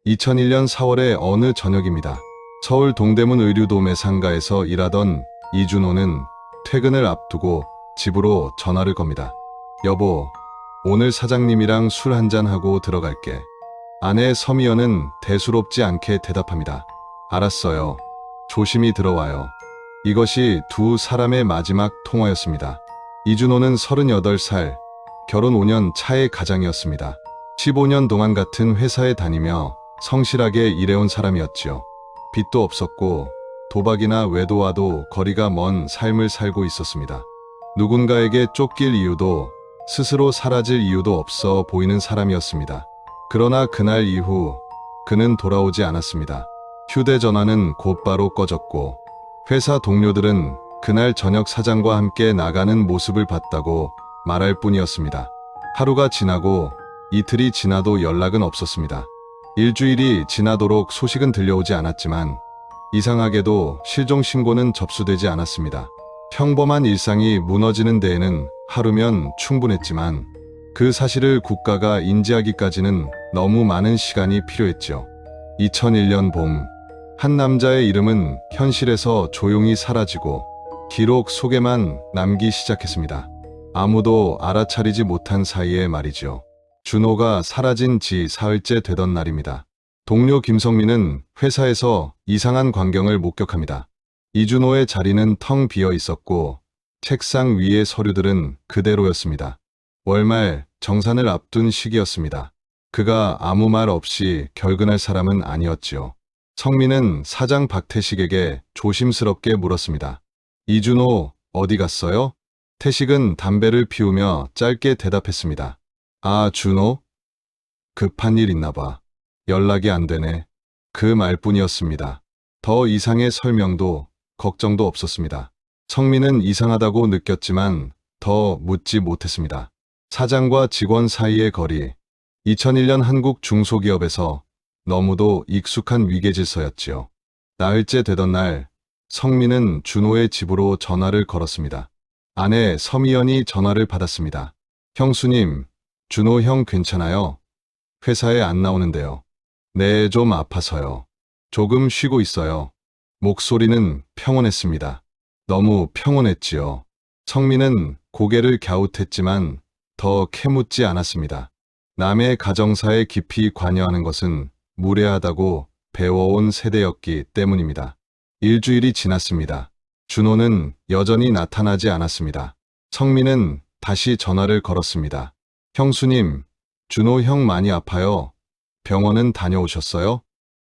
2001년 4월의 어느 저녁입니다. 서울 동대문 의류도매 상가에서 일하던 이준호는 퇴근을 앞두고 집으로 전화를 겁니다. 여보, 오늘 사장님이랑 술 한잔하고 들어갈게. 아내 서미연은 대수롭지 않게 대답합니다. 알았어요. 조심히 들어와요. 이것이 두 사람의 마지막 통화였습니다. 이준호는 38살, 결혼 5년 차의 가장이었습니다. 15년 동안 같은 회사에 다니며 성실하게 일해온 사람이었지요. 빚도 없었고 도박이나 외도와도 거리가 먼 삶을 살고 있었습니다. 누군가에게 쫓길 이유도 스스로 사라질 이유도 없어 보이는 사람이었습니다. 그러나 그날 이후 그는 돌아오지 않았습니다. 휴대전화는 곧바로 꺼졌고 회사 동료들은 그날 저녁 사장과 함께 나가는 모습을 봤다고 말할 뿐이었습니다. 하루가 지나고 이틀이 지나도 연락은 없었습니다. 일주일이 지나도록 소식은 들려오지 않았지만 이상하게도 실종 신고는 접수되지 않았습니다. 평범한 일상이 무너지는 데에는 하루면 충분했지만 그 사실을 국가가 인지하기까지는 너무 많은 시간이 필요했죠. 2001년 봄, 한 남자의 이름은 현실에서 조용히 사라지고 기록 속에만 남기 시작했습니다. 아무도 알아차리지 못한 사이에 말이죠. 준호가 사라진 지 사흘째 되던 날입니다. 동료 김성민은 회사에서 이상한 광경을 목격합니다. 이준호의 자리는 텅 비어 있었고 책상 위의 서류들은 그대로였습니다. 월말 정산을 앞둔 시기였습니다. 그가 아무 말 없이 결근할 사람은 아니었지요. 성민은 사장 박태식에게 조심스럽게 물었습니다. 이준호 어디 갔어요? 태식은 담배를 피우며 짧게 대답했습니다. 아, 준호? 급한 일 있나 봐. 연락이 안 되네. 그 말뿐이었습니다. 더 이상의 설명도 걱정도 없었습니다. 성민은 이상하다고 느꼈지만 더 묻지 못했습니다. 사장과 직원 사이의 거리. 2001년 한국 중소기업에서 너무도 익숙한 위계질서였지요. 나흘째 되던 날, 성민은 준호의 집으로 전화를 걸었습니다. 아내 서미연이 전화를 받았습니다. 형수님, 준호 형 괜찮아요? 회사에 안 나오는데요. 네, 좀 아파서요. 조금 쉬고 있어요. 목소리는 평온했습니다. 너무 평온했지요. 성민은 고개를 갸웃했지만 더 캐묻지 않았습니다. 남의 가정사에 깊이 관여하는 것은 무례하다고 배워온 세대였기 때문입니다. 일주일이 지났습니다. 준호는 여전히 나타나지 않았습니다. 성민은 다시 전화를 걸었습니다. 형수님, 준호 형 많이 아파요. 병원은 다녀오셨어요?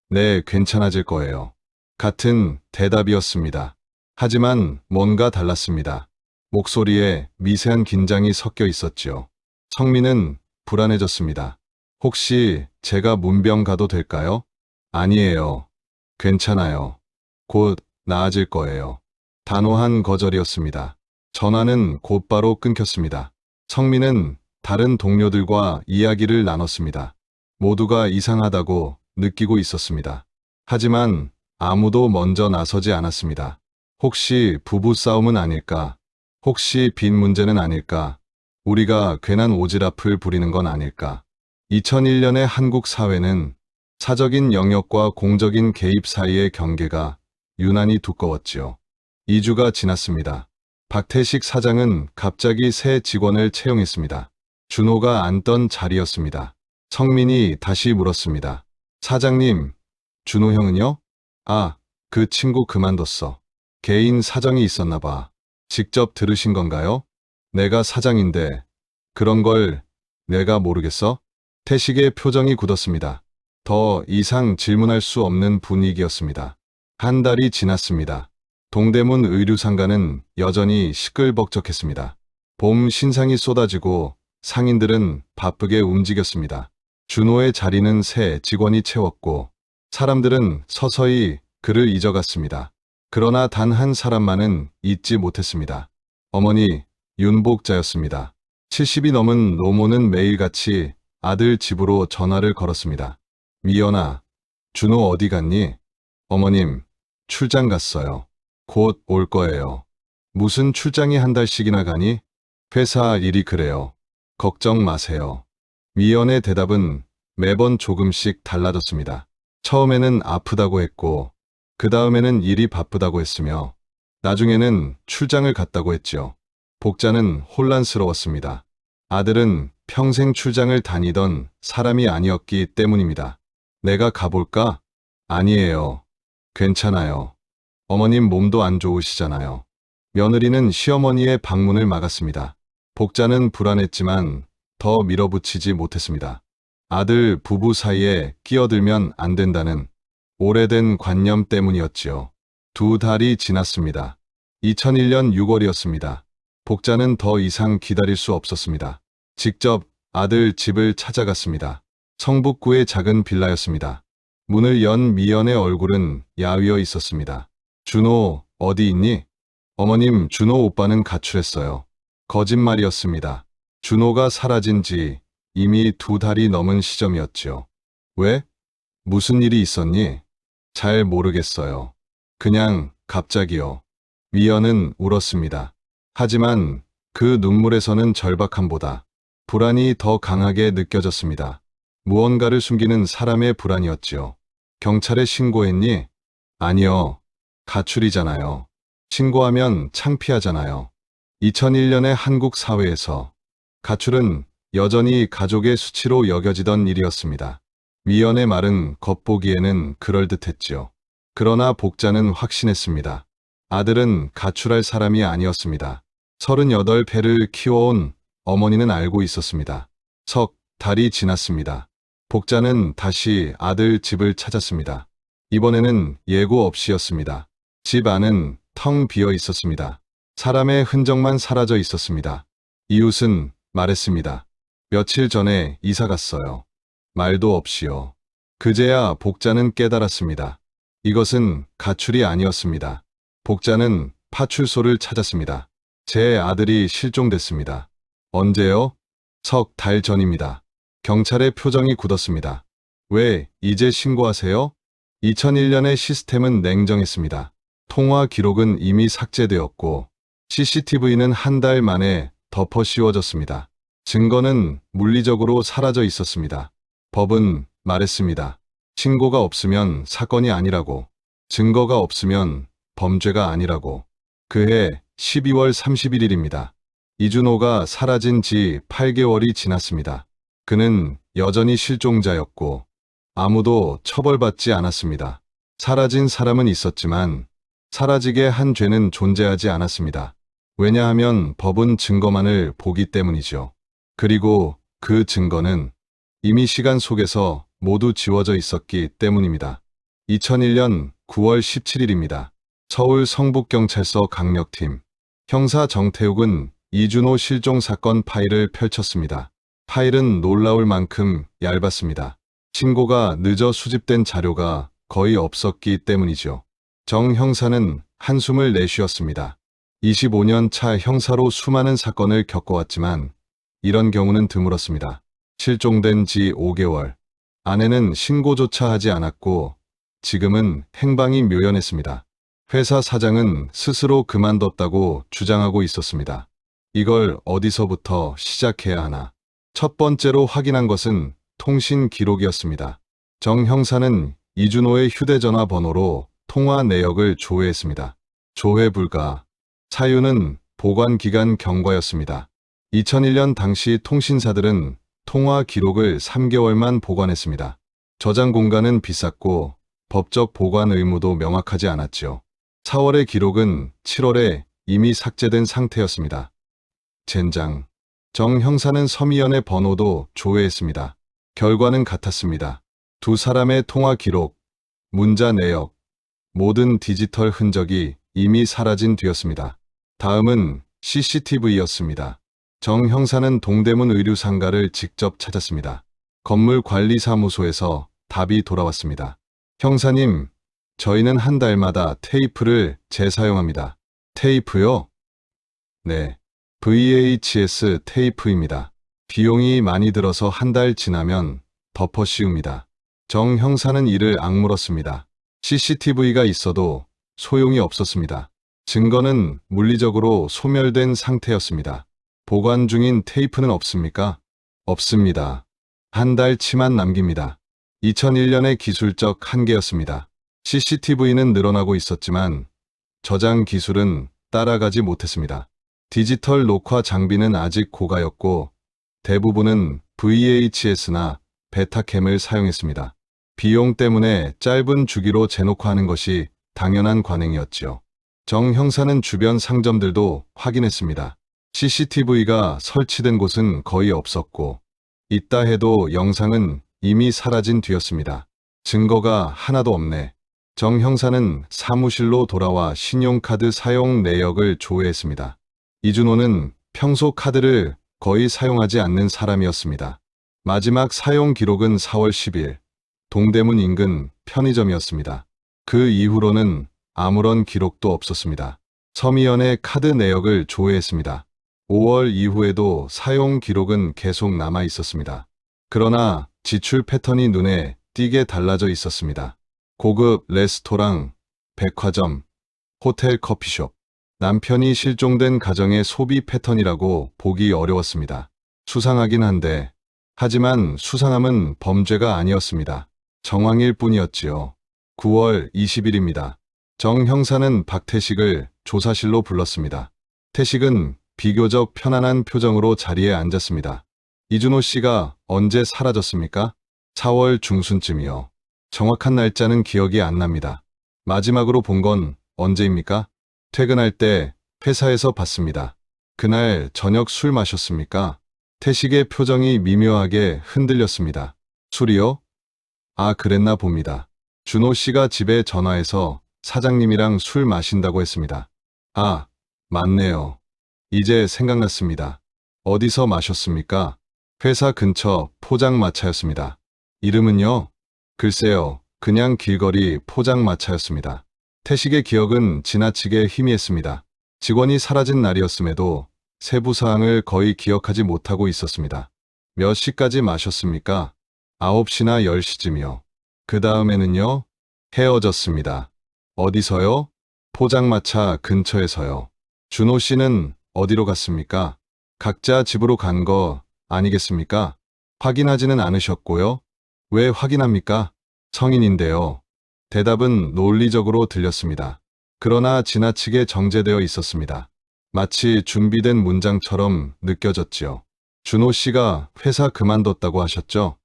네, 괜찮아질 거예요. 같은 대답이었습니다. 하지만 뭔가 달랐습니다. 목소리에 미세한 긴장이 섞여 있었지요. 성민은 불안해졌습니다. 혹시 제가 문병 가도 될까요? 아니에요. 괜찮아요. 곧 나아질 거예요. 단호한 거절이었습니다. 전화는 곧바로 끊겼습니다. 성민은 다른 동료들과 이야기를 나눴습니다. 모두가 이상하다고 느끼고 있었습니다. 하지만 아무도 먼저 나서지 않았습니다. 혹시 부부싸움은 아닐까? 혹시 빚 문제는 아닐까? 우리가 괜한 오지랖을 부리는 건 아닐까? 2001년의 한국 사회는 사적인 영역과 공적인 개입 사이의 경계가 유난히 두꺼웠지요. 2주가 지났습니다. 박태식 사장은 갑자기 새 직원을 채용했습니다. 준호가 앉던 자리였습니다. 성민이 다시 물었습니다. 사장님, 준호 형은요? 아, 그 친구 그만뒀어. 개인 사정이 있었나 봐. 직접 들으신 건가요? 내가 사장인데 그런 걸 내가 모르겠어? 태식의 표정이 굳었습니다. 더 이상 질문할 수 없는 분위기였습니다. 한 달이 지났습니다. 동대문 의류상가는 여전히 시끌벅적했습니다. 봄 신상이 쏟아지고 상인들은 바쁘게 움직였습니다. 준호의 자리는 새 직원이 채웠고 사람들은 서서히 그를 잊어갔습니다. 그러나 단 한 사람만은 잊지 못했습니다. 어머니 윤복자였습니다. 70이 넘은 노모는 매일같이 아들 집으로 전화를 걸었습니다. 미연아, 준호 어디 갔니? 어머님, 출장 갔어요. 곧 올 거예요. 무슨 출장이 한 달씩이나 가니? 회사 일이 그래요. 걱정 마세요. 미연의 대답은 매번 조금씩 달라졌습니다. 처음에는 아프다고 했고, 그 다음에는 일이 바쁘다고 했으며, 나중에는 출장을 갔다고 했지요. 복자는 혼란스러웠습니다. 아들은 평생 출장을 다니던 사람이 아니었기 때문입니다. 내가 가볼까? 아니에요. 괜찮아요. 어머님 몸도 안 좋으시잖아요. 며느리는 시어머니의 방문을 막았습니다. 복자는 불안했지만 더 밀어붙이지 못했습니다. 아들 부부 사이에 끼어들면 안 된다는 오래된 관념 때문이었지요. 2달이 지났습니다. 2001년 6월이었습니다. 복자는 더 이상 기다릴 수 없었습니다. 직접 아들 집을 찾아갔습니다. 성북구의 작은 빌라였습니다. 문을 연 미연의 얼굴은 야위어 있었습니다. 준호, 어디 있니? 어머님, 준호 오빠는 가출했어요. 거짓말이었습니다. 준호가 사라진 지 이미 2달이 넘은 시점이었지요. 왜? 무슨 일이 있었니? 잘 모르겠어요. 그냥 갑자기요. 미연은 울었습니다. 하지만 그 눈물에서는 절박함보다 불안이 더 강하게 느껴졌습니다. 무언가를 숨기는 사람의 불안이었지요. 경찰에 신고했니? 아니요. 가출이잖아요. 신고하면 창피하잖아요. 2001년의 한국 사회에서 가출은 여전히 가족의 수치로 여겨지던 일이었습니다. 미연의 말은 겉보기에는 그럴듯했지요. 그러나 복자는 확신했습니다. 아들은 가출할 사람이 아니었습니다. 38배를 키워온 어머니는 알고 있었습니다. 석 달이 지났습니다. 복자는 다시 아들 집을 찾았습니다. 이번에는 예고 없이였습니다. 집 안은 텅 비어 있었습니다. 사람의 흔적만 사라져 있었습니다. 이웃은 말했습니다. 며칠 전에 이사 갔어요. 말도 없이요. 그제야 복자는 깨달았습니다. 이것은 가출이 아니었습니다. 복자는 파출소를 찾았습니다. 제 아들이 실종됐습니다. 언제요? 석 달 전입니다. 경찰의 표정이 굳었습니다. 왜 이제 신고하세요? 2001년의 시스템은 냉정했습니다. 통화 기록은 이미 삭제되었고 CCTV는 한 달 만에 덮어 씌워졌습니다. 증거는 물리적으로 사라져 있었습니다. 법은 말했습니다. 신고가 없으면 사건이 아니라고, 증거가 없으면 범죄가 아니라고. 그해 12월 31일입니다. 이준호가 사라진 지 8개월이 지났습니다. 그는 여전히 실종자였고 아무도 처벌받지 않았습니다. 사라진 사람은 있었지만 사라지게 한 죄는 존재하지 않았습니다. 왜냐하면 법은 증거만을 보기 때문이죠. 그리고 그 증거는 이미 시간 속에서 모두 지워져 있었기 때문입니다. 2001년 9월 17일입니다. 서울 성북경찰서 강력팀 형사 정태욱은 이준호 실종 사건 파일을 펼쳤습니다. 파일은 놀라울 만큼 얇았습니다. 신고가 늦어 수집된 자료가 거의 없었기 때문이죠. 정 형사는 한숨을 내쉬었습니다. 25년 차 형사로 수많은 사건을 겪어왔지만 이런 경우는 드물었습니다. 실종된 지 5개월. 아내는 신고조차 하지 않았고 지금은 행방이 묘연했습니다. 회사 사장은 스스로 그만뒀다고 주장하고 있었습니다. 이걸 어디서부터 시작해야 하나. 첫 번째로 확인한 것은 통신 기록이었습니다. 정 형사는 이준호의 휴대전화 번호로 통화 내역을 조회했습니다. 조회 불가. 사유는 보관기간 경과였습니다. 2001년 당시 통신사들은 통화 기록을 3개월만 보관했습니다. 저장 공간은 비쌌고 법적 보관 의무도 명확하지 않았죠. 4월의 기록은 7월에 이미 삭제된 상태였습니다. 젠장. 정 형사는 서미연의 번호도 조회했습니다. 결과는 같았습니다. 두 사람의 통화 기록, 문자 내역, 모든 디지털 흔적이 이미 사라진 뒤였습니다. 다음은 CCTV였습니다. 정 형사는 동대문 의류상가를 직접 찾았습니다. 건물관리사무소에서 답이 돌아왔습니다. 형사님, 저희는 한 달마다 테이프를 재사용합니다. 테이프요? 네. VHS 테이프입니다. 비용이 많이 들어서 한 달 지나면 덮어 씌웁니다. 정 형사는 이를 악물었습니다. CCTV가 있어도 소용이 없었습니다. 증거는 물리적으로 소멸된 상태였습니다. 보관 중인 테이프는 없습니까? 없습니다. 한 달치만 남깁니다. 2001년의 기술적 한계였습니다. CCTV는 늘어나고 있었지만 저장 기술은 따라가지 못했습니다. 디지털 녹화 장비는 아직 고가였고 대부분은 VHS나 베타캠을 사용했습니다. 비용 때문에 짧은 주기로 재녹화하는 것이 당연한 관행이었지요. 정 형사는 주변 상점들도 확인했습니다. CCTV가 설치된 곳은 거의 없었고 있다 해도 영상은 이미 사라진 뒤였습니다. 증거가 하나도 없네. 정 형사는 사무실로 돌아와 신용카드 사용 내역을 조회했습니다. 이준호는 평소 카드를 거의 사용하지 않는 사람이었습니다. 마지막 사용 기록은 4월 10일 동대문 인근 편의점이었습니다. 그 이후로는 아무런 기록도 없었습니다. 서미연의 카드 내역을 조회했습니다. 5월 이후에도 사용 기록은 계속 남아 있었습니다. 그러나 지출 패턴이 눈에 띄게 달라져 있었습니다. 고급 레스토랑, 백화점, 호텔 커피숍. 남편이 실종된 가정의 소비 패턴이라고 보기 어려웠습니다. 수상하긴 한데, 하지만 수상함은 범죄가 아니었습니다. 정황일 뿐이었지요. 9월 20일입니다. 정 형사는 박태식을 조사실로 불렀습니다. 태식은 비교적 편안한 표정으로 자리에 앉았습니다. 이준호 씨가 언제 사라졌습니까? 4월 중순쯤이요. 정확한 날짜는 기억이 안 납니다. 마지막으로 본 건 언제입니까? 퇴근할 때 회사에서 봤습니다. 그날 저녁 술 마셨습니까? 태식의 표정이 미묘하게 흔들렸습니다. 술이요? 아, 그랬나 봅니다. 준호 씨가 집에 전화해서 사장님이랑 술 마신다고 했습니다. 아, 맞네요. 이제 생각났습니다. 어디서 마셨습니까? 회사 근처 포장마차였습니다. 이름은요? 글쎄요, 그냥 길거리 포장마차였습니다. 태식의 기억은 지나치게 희미했습니다. 직원이 사라진 날이었음에도 세부 사항을 거의 기억하지 못하고 있었습니다. 몇 시까지 마셨습니까? 9시나 10시쯤이요. 그 다음에는요? 헤어졌습니다. 어디서요? 포장마차 근처에서요. 준호 씨는 어디로 갔습니까? 각자 집으로 간 거 아니겠습니까? 확인하지는 않으셨고요. 왜 확인합니까? 성인인데요. 대답은 논리적으로 들렸습니다. 그러나 지나치게 정제되어 있었습니다. 마치 준비된 문장처럼 느껴졌지요. 준호 씨가 회사 그만뒀다고 하셨죠?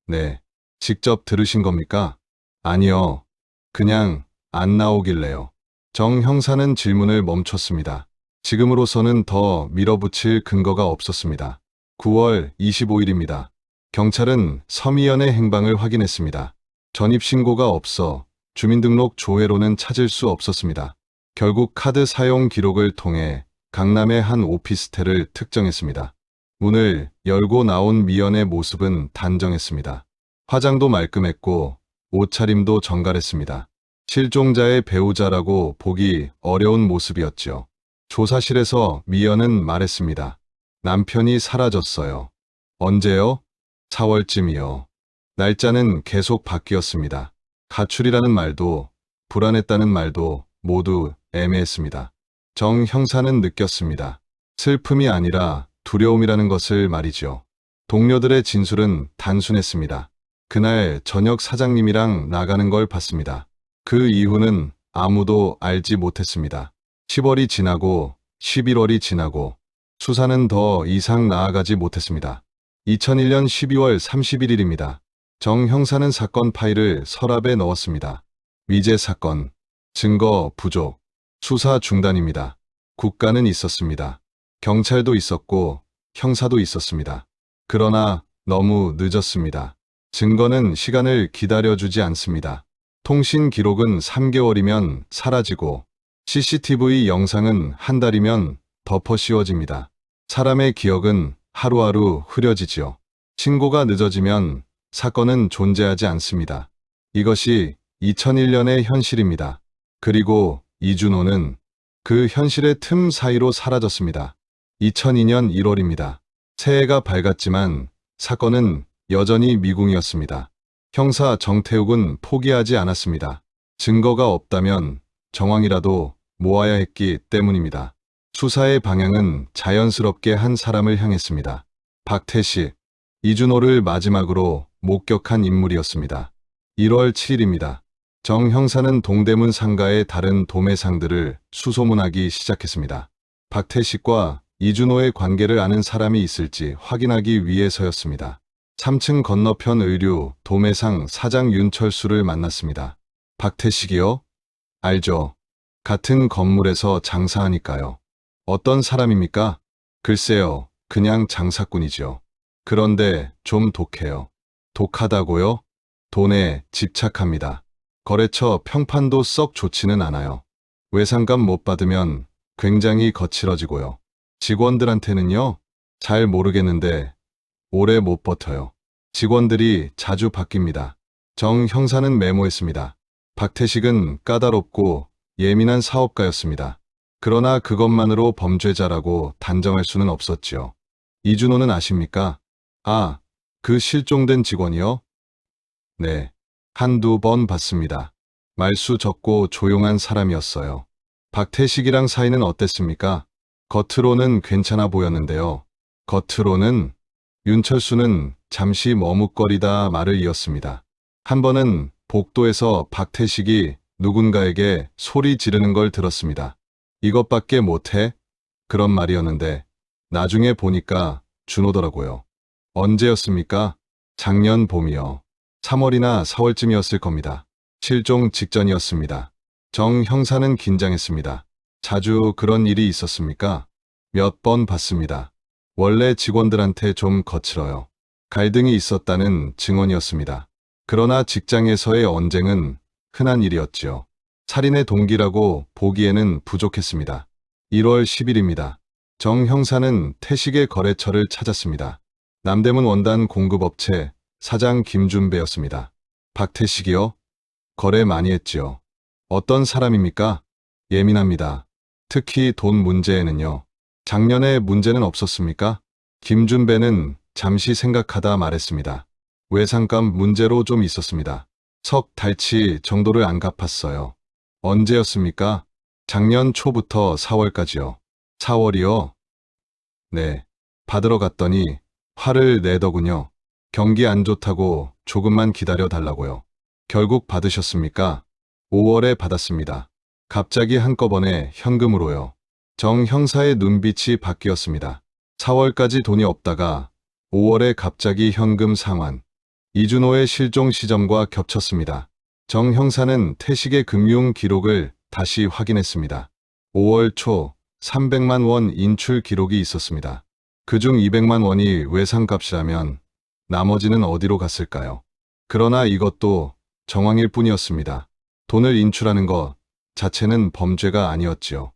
네. 직접 들으신 겁니까? 아니요. 그냥 안 나오길래요. 정 형사는 질문을 멈췄습니다. 지금으로서는 더 밀어붙일 근거가 없었습니다. 9월 25일입니다. 경찰은 서미연의 행방을 확인했습니다. 전입신고가 없어 주민등록 조회로는 찾을 수 없었습니다. 결국 카드 사용 기록을 통해 강남의 한 오피스텔을 특정했습니다. 문을 열고 나온 미연의 모습은 단정했습니다. 화장도 말끔했고 옷차림도 정갈했습니다. 실종자의 배우자라고 보기 어려운 모습이었죠. 조사실에서 미연은 말했습니다. 남편이 사라졌어요. 언제요? 4월쯤이요. 날짜는 계속 바뀌었습니다. 가출이라는 말도 불안했다는 말도 모두 애매했습니다. 정 형사는 느꼈습니다. 슬픔이 아니라 두려움이라는 것을 말이죠. 동료들의 진술은 단순했습니다. 그날 저녁 사장님이랑 나가는 걸 봤습니다. 그 이후는 아무도 알지 못했습니다. 10월이 지나고 11월이 지나고 수사는 더 이상 나아가지 못했습니다. 2001년 12월 31일입니다. 정 형사는 사건 파일을 서랍에 넣었습니다. 미제 사건, 증거 부족, 수사 중단입니다. 국가는 있었습니다. 경찰도 있었고 형사도 있었습니다. 그러나 너무 늦었습니다. 증거는 시간을 기다려주지 않습니다. 통신 기록은 3개월이면 사라지고 CCTV 영상은 한 달이면 덮어 씌워집니다. 사람의 기억은 하루하루 흐려지지요. 신고가 늦어지면 사건은 존재하지 않습니다. 이것이 2001년의 현실입니다. 그리고 이준호는 그 현실의 틈 사이로 사라졌습니다. 2002년 1월입니다. 새해가 밝았지만 사건은 여전히 미궁이었습니다. 형사 정태욱은 포기하지 않았습니다. 증거가 없다면 정황이라도 모아야 했기 때문입니다. 수사의 방향은 자연스럽게 한 사람을 향했습니다. 박태식, 이준호를 마지막으로 목격한 인물이었습니다. 1월 7일입니다. 정 형사는 동대문 상가의 다른 도매상들을 수소문하기 시작했습니다. 박태식과 이준호의 관계를 아는 사람이 있을지 확인하기 위해서였습니다. 3층 건너편 의류 도매상 사장 윤철수를 만났습니다. 박태식이요? 알죠. 같은 건물에서 장사하니까요. 어떤 사람입니까? 글쎄요, 그냥 장사꾼이죠. 그런데 좀 독해요. 독하다고요? 돈에 집착합니다. 거래처 평판도 썩 좋지는 않아요. 외상값 못 받으면 굉장히 거칠어지고요. 직원들한테는요? 잘 모르겠는데 오래 못 버텨요. 직원들이 자주 바뀝니다. 정 형사는 메모했습니다. 박태식은 까다롭고 예민한 사업가였습니다. 그러나 그것만으로 범죄자라고 단정할 수는 없었지요. 이준호는 아십니까? 아, 그 실종된 직원이요? 네, 한두 번 봤습니다. 말수 적고 조용한 사람이었어요. 박태식이랑 사이는 어땠습니까? 겉으로는 괜찮아 보였는데요. 겉으로는 윤철수는 잠시 머뭇거리다 말을 이었습니다. 한 번은 복도에서 박태식이 누군가에게 소리 지르는 걸 들었습니다. 이것밖에 못해? 그런 말이었는데 나중에 보니까 준호더라고요. 언제였습니까? 작년 봄이요. 3월이나 4월쯤이었을 겁니다. 실종 직전이었습니다. 정 형사는 긴장했습니다. 자주 그런 일이 있었습니까? 몇 번 봤습니다. 원래 직원들한테 좀 거칠어요. 갈등이 있었다는 증언이었습니다. 그러나 직장에서의 언쟁은 흔한 일이었지요. 살인의 동기라고 보기에는 부족했습니다. 1월 10일입니다. 정 형사는 태식의 거래처를 찾았습니다. 남대문 원단 공급업체 사장 김준배였습니다. 박태식이요? 거래 많이 했지요. 어떤 사람입니까? 예민합니다. 특히 돈 문제에는요. 작년에 문제는 없었습니까? 김준배는 잠시 생각하다 말했습니다. 외상값 문제로 좀 있었습니다. 석 달치 정도를 안 갚았어요. 언제였습니까? 작년 초부터 4월까지요. 4월이요? 네. 받으러 갔더니 화를 내더군요. 경기 안 좋다고 조금만 기다려 달라고요. 결국 받으셨습니까? 5월에 받았습니다. 갑자기 한꺼번에 현금으로요. 정 형사의 눈빛이 바뀌었습니다. 4월까지 돈이 없다가 5월에 갑자기 현금 상환. 이준호의 실종 시점과 겹쳤습니다. 정 형사는 태식의 금융 기록을 다시 확인했습니다. 5월 초 300만 원 인출 기록이 있었습니다. 그중 200만 원이 외상값이라면 나머지는 어디로 갔을까요? 그러나 이것도 정황일 뿐이었습니다. 돈을 인출하는 것 자체는 범죄가 아니었지요.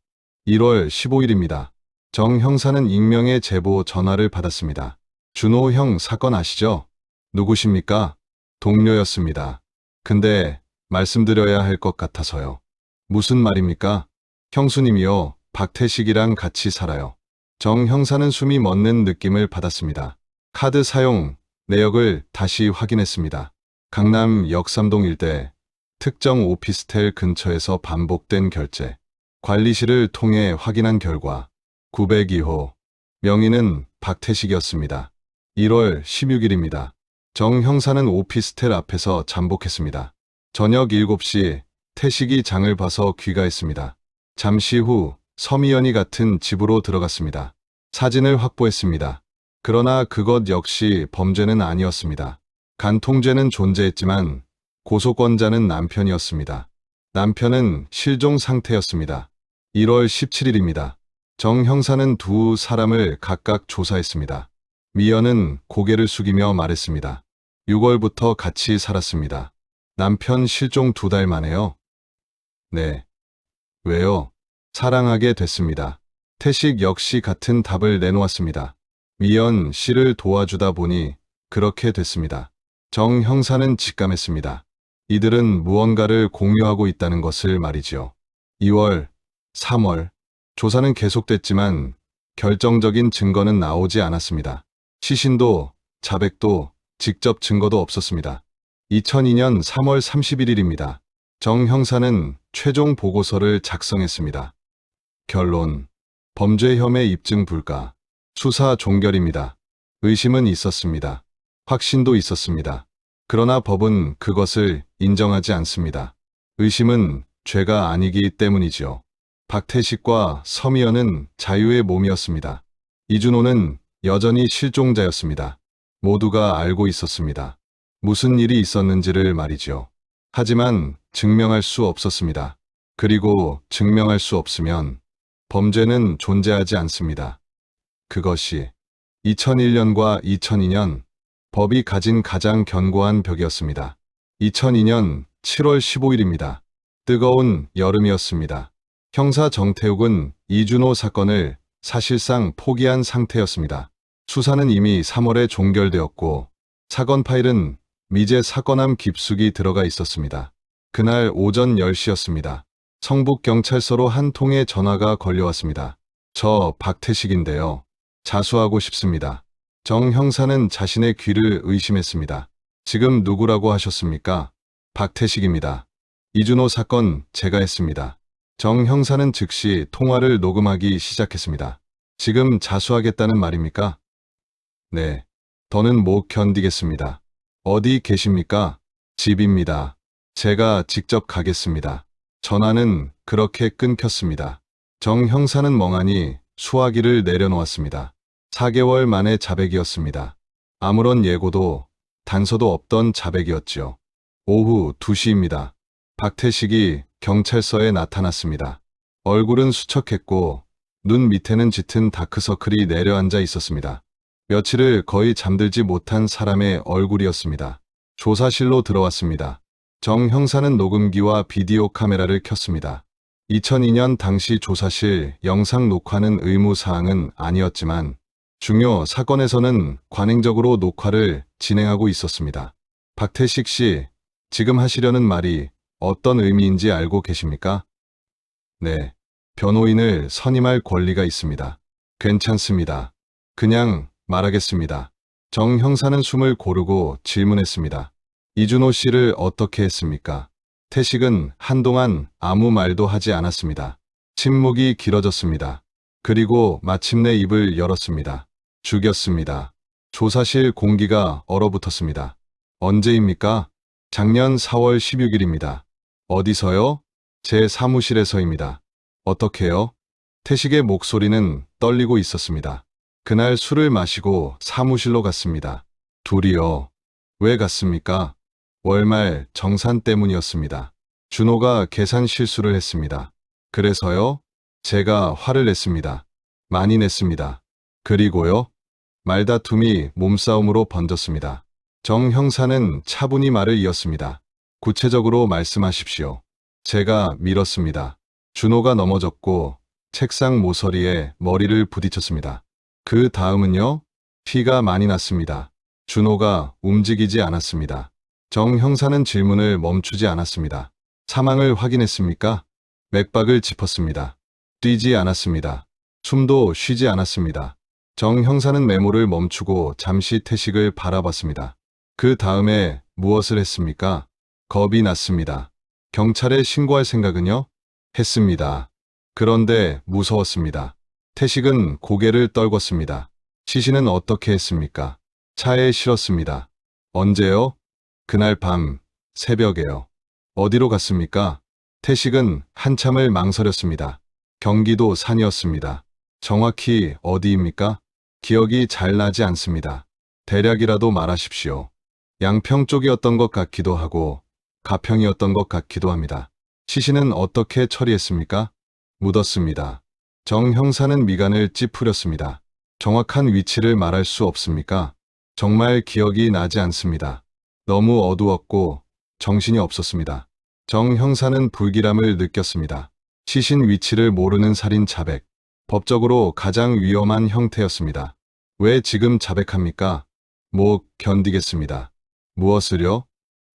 1월 15일입니다. 정 형사는 익명의 제보 전화를 받았습니다. 준호 형 사건 아시죠? 누구십니까? 동료였습니다. 근데 말씀드려야 할 것 같아서요. 무슨 말입니까? 형수님이요. 박태식이랑 같이 살아요. 정 형사는 숨이 멎는 느낌을 받았습니다. 카드 사용 내역을 다시 확인했습니다. 강남 역삼동 일대 특정 오피스텔 근처에서 반복된 결제. 관리실을 통해 확인한 결과 902호 명의는 박태식이었습니다. 1월 16일입니다. 정 형사는 오피스텔 앞에서 잠복했습니다. 저녁 7시 태식이 장을 봐서 귀가했습니다. 잠시 후 서미연이 같은 집으로 들어갔습니다. 사진을 확보했습니다. 그러나 그것 역시 범죄는 아니었습니다. 간통죄는 존재했지만 고소권자는 남편이었습니다. 남편은 실종 상태였습니다. 1월 17일입니다. 정 형사는 두 사람을 각각 조사했습니다. 미연은 고개를 숙이며 말했습니다. 6월부터 같이 살았습니다. 남편 실종 2달 만에요? 네. 왜요? 사랑하게 됐습니다. 태식 역시 같은 답을 내놓았습니다. 미연 씨를 도와주다 보니 그렇게 됐습니다. 정 형사는 직감했습니다. 이들은 무언가를 공유하고 있다는 것을 말이지요. 2월, 3월, 조사는 계속됐지만 결정적인 증거는 나오지 않았습니다. 시신도, 자백도, 직접 증거도 없었습니다. 2002년 3월 31일입니다. 정 형사는 최종 보고서를 작성했습니다. 결론, 범죄 혐의 입증 불가, 수사 종결입니다. 의심은 있었습니다. 확신도 있었습니다. 그러나 법은 그것을 인정하지 않습니다. 의심은 죄가 아니기 때문이지요. 박태식과 서미연은 자유의 몸이었습니다. 이준호는 여전히 실종자였습니다. 모두가 알고 있었습니다. 무슨 일이 있었는지를 말이죠. 하지만 증명할 수 없었습니다. 그리고 증명할 수 없으면 범죄는 존재하지 않습니다. 그것이 2001년과 2002년 법이 가진 가장 견고한 벽이었습니다. 2002년 7월 15일입니다. 뜨거운 여름이었습니다. 형사 정태욱은 이준호 사건을 사실상 포기한 상태였습니다. 수사는 이미 3월에 종결되었고 사건 파일은 미제 사건함 깊숙이 들어가 있었습니다. 그날 오전 10시였습니다. 성북경찰서로 한 통의 전화가 걸려왔습니다. 저 박태식인데요. 자수하고 싶습니다. 정 형사는 자신의 귀를 의심했습니다. 지금 누구라고 하셨습니까? 박태식입니다. 이준호 사건 제가 했습니다. 정 형사는 즉시 통화를 녹음하기 시작했습니다. 지금 자수하겠다는 말입니까? 네. 더는 못 견디겠습니다. 어디 계십니까? 집입니다. 제가 직접 가겠습니다. 전화는 그렇게 끊겼습니다. 정 형사는 멍하니 수화기를 내려놓았습니다. 4개월 만에 자백이었습니다. 아무런 예고도 단서도 없던 자백이었지요. 오후 2시입니다. 박태식이 경찰서에 나타났습니다. 얼굴은 수척했고 눈 밑에는 짙은 다크서클이 내려앉아 있었습니다. 며칠을 거의 잠들지 못한 사람의 얼굴이었습니다. 조사실로 들어왔습니다. 정 형사는 녹음기와 비디오 카메라를 켰습니다. 2002년 당시 조사실 영상 녹화는 의무사항은 아니었지만 중요 사건에서는 관행적으로 녹화를 진행하고 있었습니다. 박태식 씨, 지금 하시려는 말이 어떤 의미인지 알고 계십니까? 네, 변호인을 선임할 권리가 있습니다. 괜찮습니다. 그냥 말하겠습니다. 정 형사는 숨을 고르고 질문했습니다. 이준호 씨를 어떻게 했습니까? 태식은 한동안 아무 말도 하지 않았습니다. 침묵이 길어졌습니다. 그리고 마침내 입을 열었습니다. 죽였습니다. 조사실 공기가 얼어붙었습니다. 언제입니까? 작년 4월 16일입니다. 어디서요? 제 사무실에서입니다. 어떻게요? 태식의 목소리는 떨리고 있었습니다. 그날 술을 마시고 사무실로 갔습니다. 둘이요. 왜 갔습니까? 월말 정산 때문이었습니다. 준호가 계산 실수를 했습니다. 그래서요? 제가 화를 냈습니다. 많이 냈습니다. 그리고요? 말다툼이 몸싸움으로 번졌습니다. 정 형사는 차분히 말을 이었습니다. 구체적으로 말씀하십시오. 제가 밀었습니다. 준호가 넘어졌고 책상 모서리에 머리를 부딪혔습니다. 그 다음은요? 피가 많이 났습니다. 준호가 움직이지 않았습니다. 정 형사는 질문을 멈추지 않았습니다. 사망을 확인했습니까? 맥박을 짚었습니다. 뛰지 않았습니다. 숨도 쉬지 않았습니다. 정 형사는 메모를 멈추고 잠시 태식을 바라봤습니다. 그 다음에 무엇을 했습니까? 겁이 났습니다. 경찰에 신고할 생각은요? 했습니다. 그런데 무서웠습니다. 태식은 고개를 떨궜습니다. 시신은 어떻게 했습니까? 차에 실었습니다. 언제요? 그날 밤, 새벽에요. 어디로 갔습니까? 태식은 한참을 망설였습니다. 경기도 산이었습니다. 정확히 어디입니까? 기억이 잘 나지 않습니다. 대략이라도 말하십시오. 양평 쪽이었던 것 같기도 하고 가평이었던 것 같기도 합니다. 시신은 어떻게 처리했습니까? 묻었습니다. 정 형사는 미간을 찌푸렸습니다. 정확한 위치를 말할 수 없습니까? 정말 기억이 나지 않습니다. 너무 어두웠고 정신이 없었습니다. 정 형사는 불길함을 느꼈습니다. 시신 위치를 모르는 살인 자백. 법적으로 가장 위험한 형태였습니다. 왜 지금 자백합니까? 못 견디겠습니다. 무엇을요?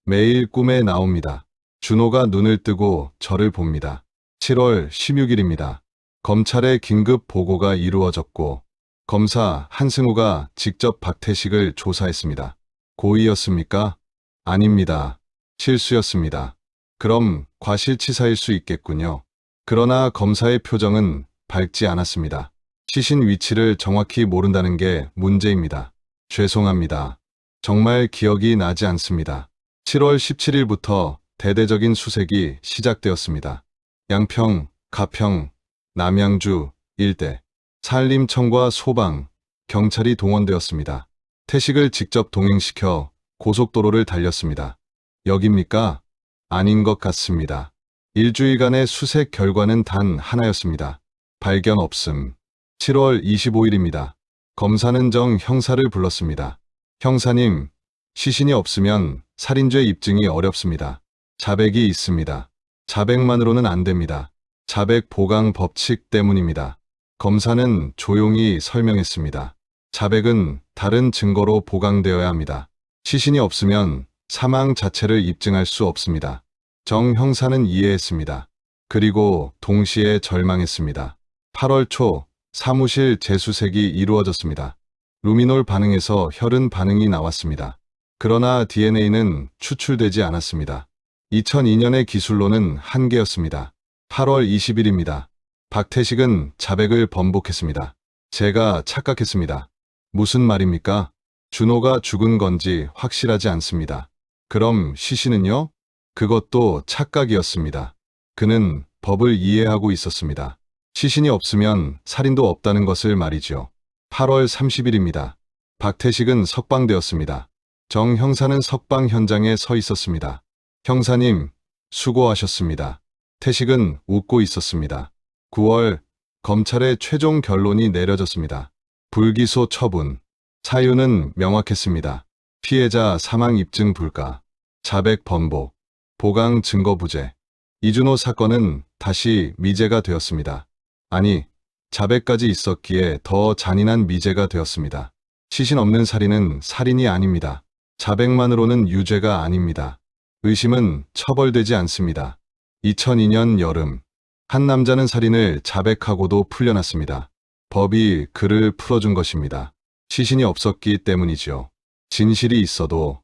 매일 꿈에 나옵니다. 준호가 눈을 뜨고 저를 봅니다. 7월 16일입니다. 검찰에 긴급 보고가 이루어졌고 검사 한승우가 직접 박태식을 조사했습니다. 고의였습니까? 아닙니다. 실수였습니다. 그럼 과실치사일 수 있겠군요. 그러나 검사의 표정은 밝지 않았습니다. 시신 위치를 정확히 모른다는 게 문제입니다. 죄송합니다. 정말 기억이 나지 않습니다. 7월 17일부터 대대적인 수색이 시작되었습니다. 양평, 가평, 남양주 일대, 산림청과 소방, 경찰이 동원되었습니다. 태식을 직접 동행시켜 고속도로를 달렸습니다. 여깁니까? 아닌 것 같습니다. 일주일간의 수색 결과는 단 하나였습니다. 발견 없음. 7월 25일입니다. 검사는 정 형사를 불렀습니다. 형사님, 시신이 없으면 살인죄 입증이 어렵습니다. 자백이 있습니다. 자백만으로는 안 됩니다. 자백 보강 법칙 때문입니다. 검사는 조용히 설명했습니다. 자백은 다른 증거로 보강되어야 합니다. 시신이 없으면 사망 자체를 입증할 수 없습니다. 정 형사는 이해했습니다. 그리고 동시에 절망했습니다. 8월 초 사무실 재수색이 이루어졌습니다. 루미놀 반응에서 혈흔 반응이 나왔습니다. 그러나 DNA는 추출되지 않았습니다. 2002년의 기술로는 한계였습니다. 8월 20일입니다. 박태식은 자백을 번복했습니다. 제가 착각했습니다. 무슨 말입니까? 준호가 죽은 건지 확실하지 않습니다. 그럼 시신은요? 그것도 착각이었습니다. 그는 법을 이해하고 있었습니다. 시신이 없으면 살인도 없다는 것을 말이죠. 8월 30일입니다. 박태식은 석방되었습니다. 정 형사는 석방 현장에 서 있었습니다. 형사님, 수고하셨습니다. 태식은 웃고 있었습니다. 9월, 검찰의 최종 결론이 내려졌습니다. 불기소 처분. 사유는 명확했습니다. 피해자 사망 입증 불가, 자백 번복, 보강 증거 부재. 이준호 사건은 다시 미제가 되었습니다. 아니, 자백까지 있었기에 더 잔인한 미제가 되었습니다. 시신 없는 살인은 살인이 아닙니다. 자백만으로는 유죄가 아닙니다. 의심은 처벌되지 않습니다. 2002년 여름, 한 남자는 살인을 자백하고도 풀려났습니다. 법이 그를 풀어준 것입니다. 시신이 없었기 때문이지요. 진실이 있어도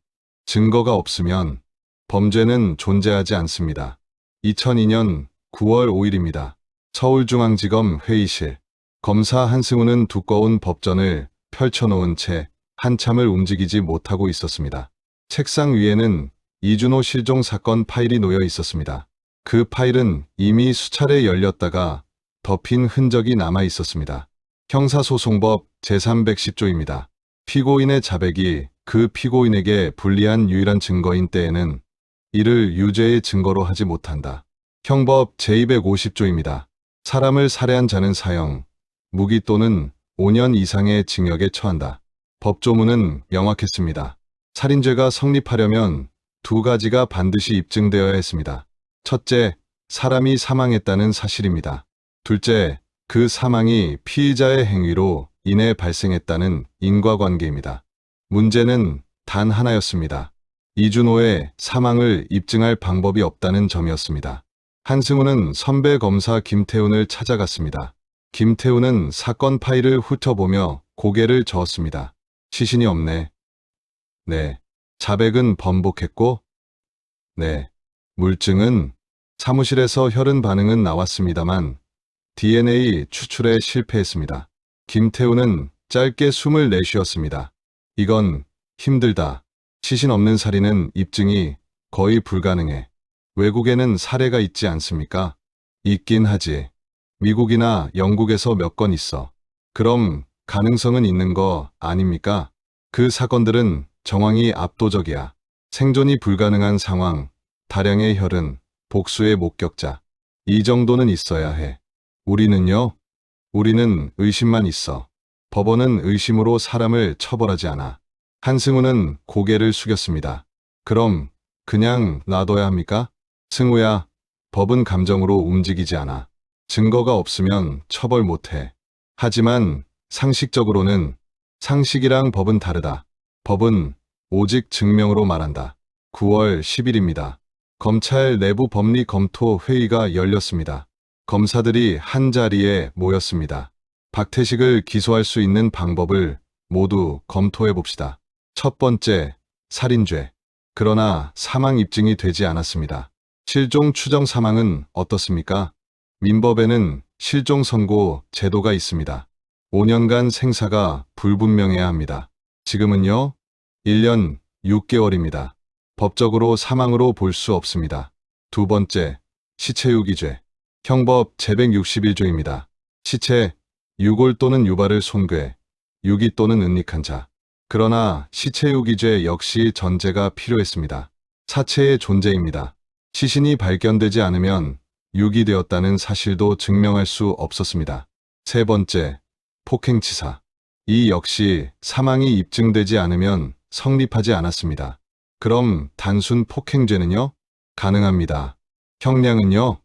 증거가 없으면 범죄는 존재하지 않습니다. 2002년 9월 5일입니다. 서울중앙지검 회의실. 검사 한승우는 두꺼운 법전을 펼쳐놓은 채 한참을 움직이지 못하고 있었습니다. 책상 위에는 이준호 실종 사건 파일이 놓여 있었습니다. 그 파일은 이미 수차례 열렸다가 덮인 흔적이 남아 있었습니다. 형사소송법 제310조입니다. 피고인의 자백이 그 피고인에게 불리한 유일한 증거인 때에는 이를 유죄의 증거로 하지 못한다. 형법 제250조입니다. 사람을 살해한 자는 사형, 무기 또는 5년 이상의 징역에 처한다. 법조문은 명확했습니다. 살인죄가 성립하려면 두 가지가 반드시 입증되어야 했습니다. 첫째, 사람이 사망했다는 사실입니다. 둘째, 그 사망이 피의자의 행위로 인해 발생했다는 인과관계입니다. 문제는 단 하나였습니다. 이준호의 사망을 입증할 방법이 없다는 점이었습니다. 한승우는 선배 검사 김태훈을 찾아갔습니다. 김태훈은 사건 파일을 훑어보며 고개를 저었습니다. 시신이 없네. 네. 자백은 번복했고? 네. 물증은? 사무실에서 혈흔 반응은 나왔습니다만 DNA 추출에 실패했습니다. 김태훈은 짧게 숨을 내쉬었습니다. 이건 힘들다. 시신 없는 살인은 입증이 거의 불가능해. 외국에는 사례가 있지 않습니까? 있긴 하지. 미국이나 영국에서 몇 건 있어. 그럼 가능성은 있는 거 아닙니까? 그 사건들은 정황이 압도적이야. 생존이 불가능한 상황, 다량의 혈흔, 복수의 목격자. 이 정도는 있어야 해. 우리는요? 우리는 의심만 있어. 법원은 의심으로 사람을 처벌하지 않아. 한승우는 고개를 숙였습니다. 그럼 그냥 놔둬야 합니까? 승우야, 법은 감정으로 움직이지 않아. 증거가 없으면 처벌 못해. 하지만 상식적으로는 상식이랑 법은 다르다. 법은 오직 증명으로 말한다. 9월 10일입니다. 검찰 내부 법리 검토 회의가 열렸습니다. 검사들이 한자리에 모였습니다. 박태식을 기소할 수 있는 방법을 모두 검토해 봅시다. 첫 번째, 살인죄. 그러나 사망 입증이 되지 않았습니다. 실종 추정 사망은 어떻습니까? 민법에는 실종 선고 제도가 있습니다. 5년간 생사가 불분명해야 합니다. 지금은요? 1년 6개월입니다. 법적으로 사망으로 볼 수 없습니다. 두 번째, 시체유기죄. 형법 제161조입니다. 시체, 유골 또는 유발을 손괴, 유기 또는 은닉한 자. 그러나 시체유기죄 역시 전제가 필요했습니다. 사체의 존재입니다. 시신이 발견되지 않으면 유기되었다는 사실도 증명할 수 없었습니다. 세 번째, 폭행치사. 이 역시 사망이 입증되지 않으면 성립하지 않았습니다. 그럼 단순 폭행죄는요? 가능합니다. 형량은요?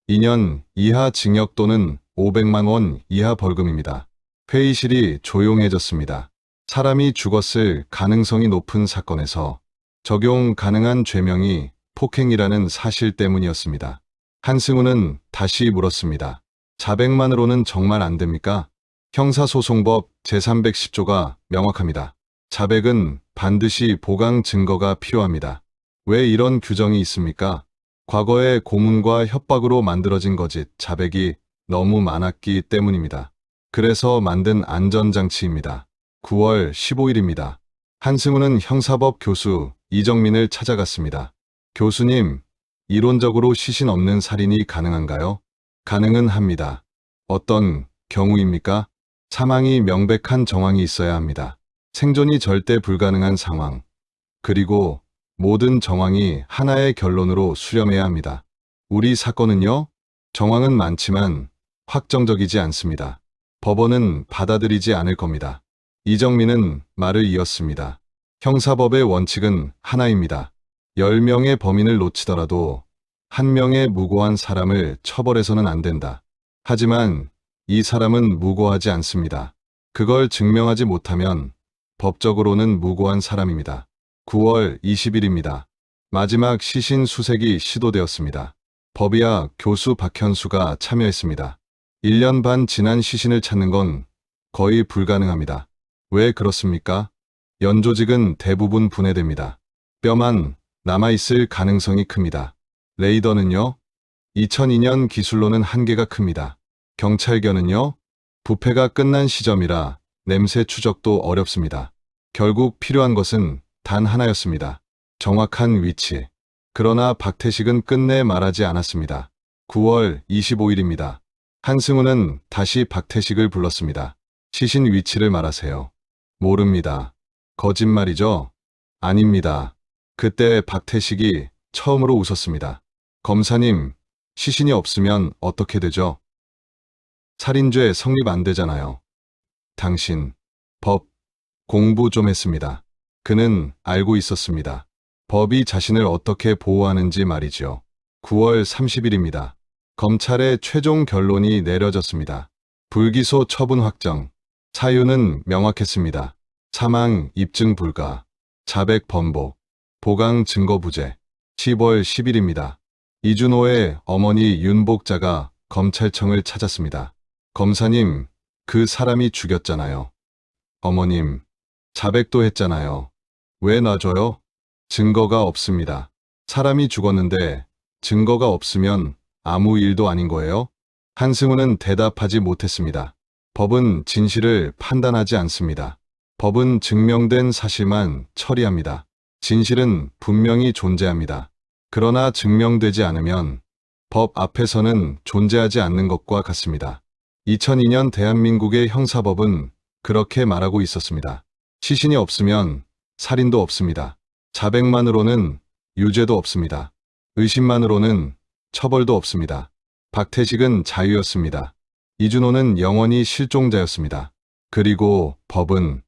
2년 이하 징역 또는 500만 원 이하 벌금입니다. 회의실이 조용해졌습니다. 사람이 죽었을 가능성이 높은 사건에서 적용 가능한 죄명이 폭행이라는 사실 때문이었습니다. 한승우는 다시 물었습니다. 자백만으로는 정말 안 됩니까? 형사소송법 제310조가 명확합니다. 자백은 반드시 보강 증거가 필요합니다. 왜 이런 규정이 있습니까? 과거의 고문과 협박으로 만들어진 거짓, 자백이 너무 많았기 때문입니다. 그래서 만든 안전장치입니다. 9월 15일입니다. 한승우는 형사법 교수 이정민을 찾아갔습니다. 교수님, 이론적으로 시신 없는 살인이 가능한가요? 가능은 합니다. 어떤 경우입니까? 사망이 명백한 정황이 있어야 합니다. 생존이 절대 불가능한 상황. 그리고 모든 정황이 하나의 결론으로 수렴해야 합니다. 우리 사건은요? 정황은 많지만 확정적이지 않습니다. 법원은 받아들이지 않을 겁니다. 이정민은 말을 이었습니다. 형사법의 원칙은 하나입니다. 10명의 범인을 놓치더라도 1명의 무고한 사람을 처벌해서는 안 된다. 하지만 이 사람은 무고하지 않습니다. 그걸 증명하지 못하면 법적으로는 무고한 사람입니다. 9월 20일입니다. 마지막 시신 수색이 시도되었습니다. 법의학 교수 박현수가 참여했습니다. 1년 반 지난 시신을 찾는 건 거의 불가능합니다. 왜 그렇습니까? 연조직은 대부분 분해됩니다. 뼈만 남아있을 가능성이 큽니다. 레이더는요? 2002년 기술로는 한계가 큽니다. 경찰견은요? 부패가 끝난 시점이라 냄새 추적도 어렵습니다. 결국 필요한 것은 단 하나였습니다. 정확한 위치. 그러나 박태식은 끝내 말하지 않았습니다. 9월 25일입니다. 한승우는 다시 박태식을 불렀습니다. 시신 위치를 말하세요. 모릅니다. 거짓말이죠? 아닙니다. 그때 박태식이 처음으로 웃었습니다. 검사님, 시신이 없으면 어떻게 되죠? 살인죄 성립 안 되잖아요. 당신, 법, 공부 좀 했습니다. 그는 알고 있었습니다. 법이 자신을 어떻게 보호하는지 말이죠. 9월 30일입니다. 검찰의 최종 결론이 내려졌습니다. 불기소 처분 확정. 사유는 명확했습니다. 사망 입증 불가, 자백 번복, 보강 증거 부재. 10월 10일입니다. 이준호의 어머니 윤복자가 검찰청을 찾았습니다. 검사님, 그 사람이 죽였잖아요. 어머님, 자백도 했잖아요. 왜 놔줘요? 증거가 없습니다. 사람이 죽었는데 증거가 없으면 아무 일도 아닌 거예요? 한승우는 대답하지 못했습니다. 법은 진실을 판단하지 않습니다. 법은 증명된 사실만 처리합니다. 진실은 분명히 존재합니다. 그러나 증명되지 않으면 법 앞에서는 존재하지 않는 것과 같습니다. 2002년 대한민국의 형사법은 그렇게 말하고 있었습니다. 시신이 없으면 살인도 없습니다. 자백만으로는 유죄도 없습니다. 의심만으로는 처벌도 없습니다. 박태식은 자유였습니다. 이준호는 영원히 실종자였습니다. 그리고 법은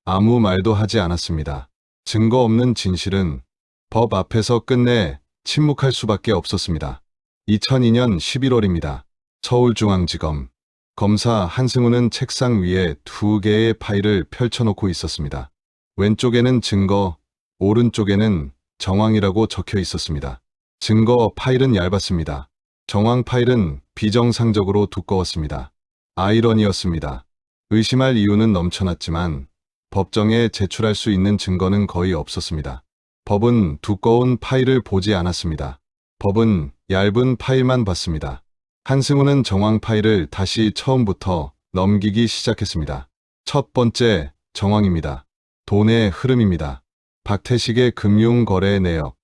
아무 말도 하지 않았습니다. 증거 없는 진실은 법 앞에서 끝내 침묵할 수밖에 없었습니다. 2002년 11월입니다. 서울중앙지검. 검사 한승우는 책상 위에 2개의 파일을 펼쳐놓고 있었습니다. 왼쪽에는 증거, 오른쪽에는 정황이라고 적혀 있었습니다. 증거 파일은 얇았습니다. 정황 파일은 비정상적으로 두꺼웠습니다. 아이러니였습니다. 의심할 이유는 넘쳐났지만 법정에 제출할 수 있는 증거는 거의 없었습니다. 법은 두꺼운 파일을 보지 않았습니다. 법은 얇은 파일만 봤습니다. 한승우는 정황 파일을 다시 처음부터 넘기기 시작했습니다. 첫 번째 정황입니다. 돈의 흐름입니다. 박태식의 금융거래 내역.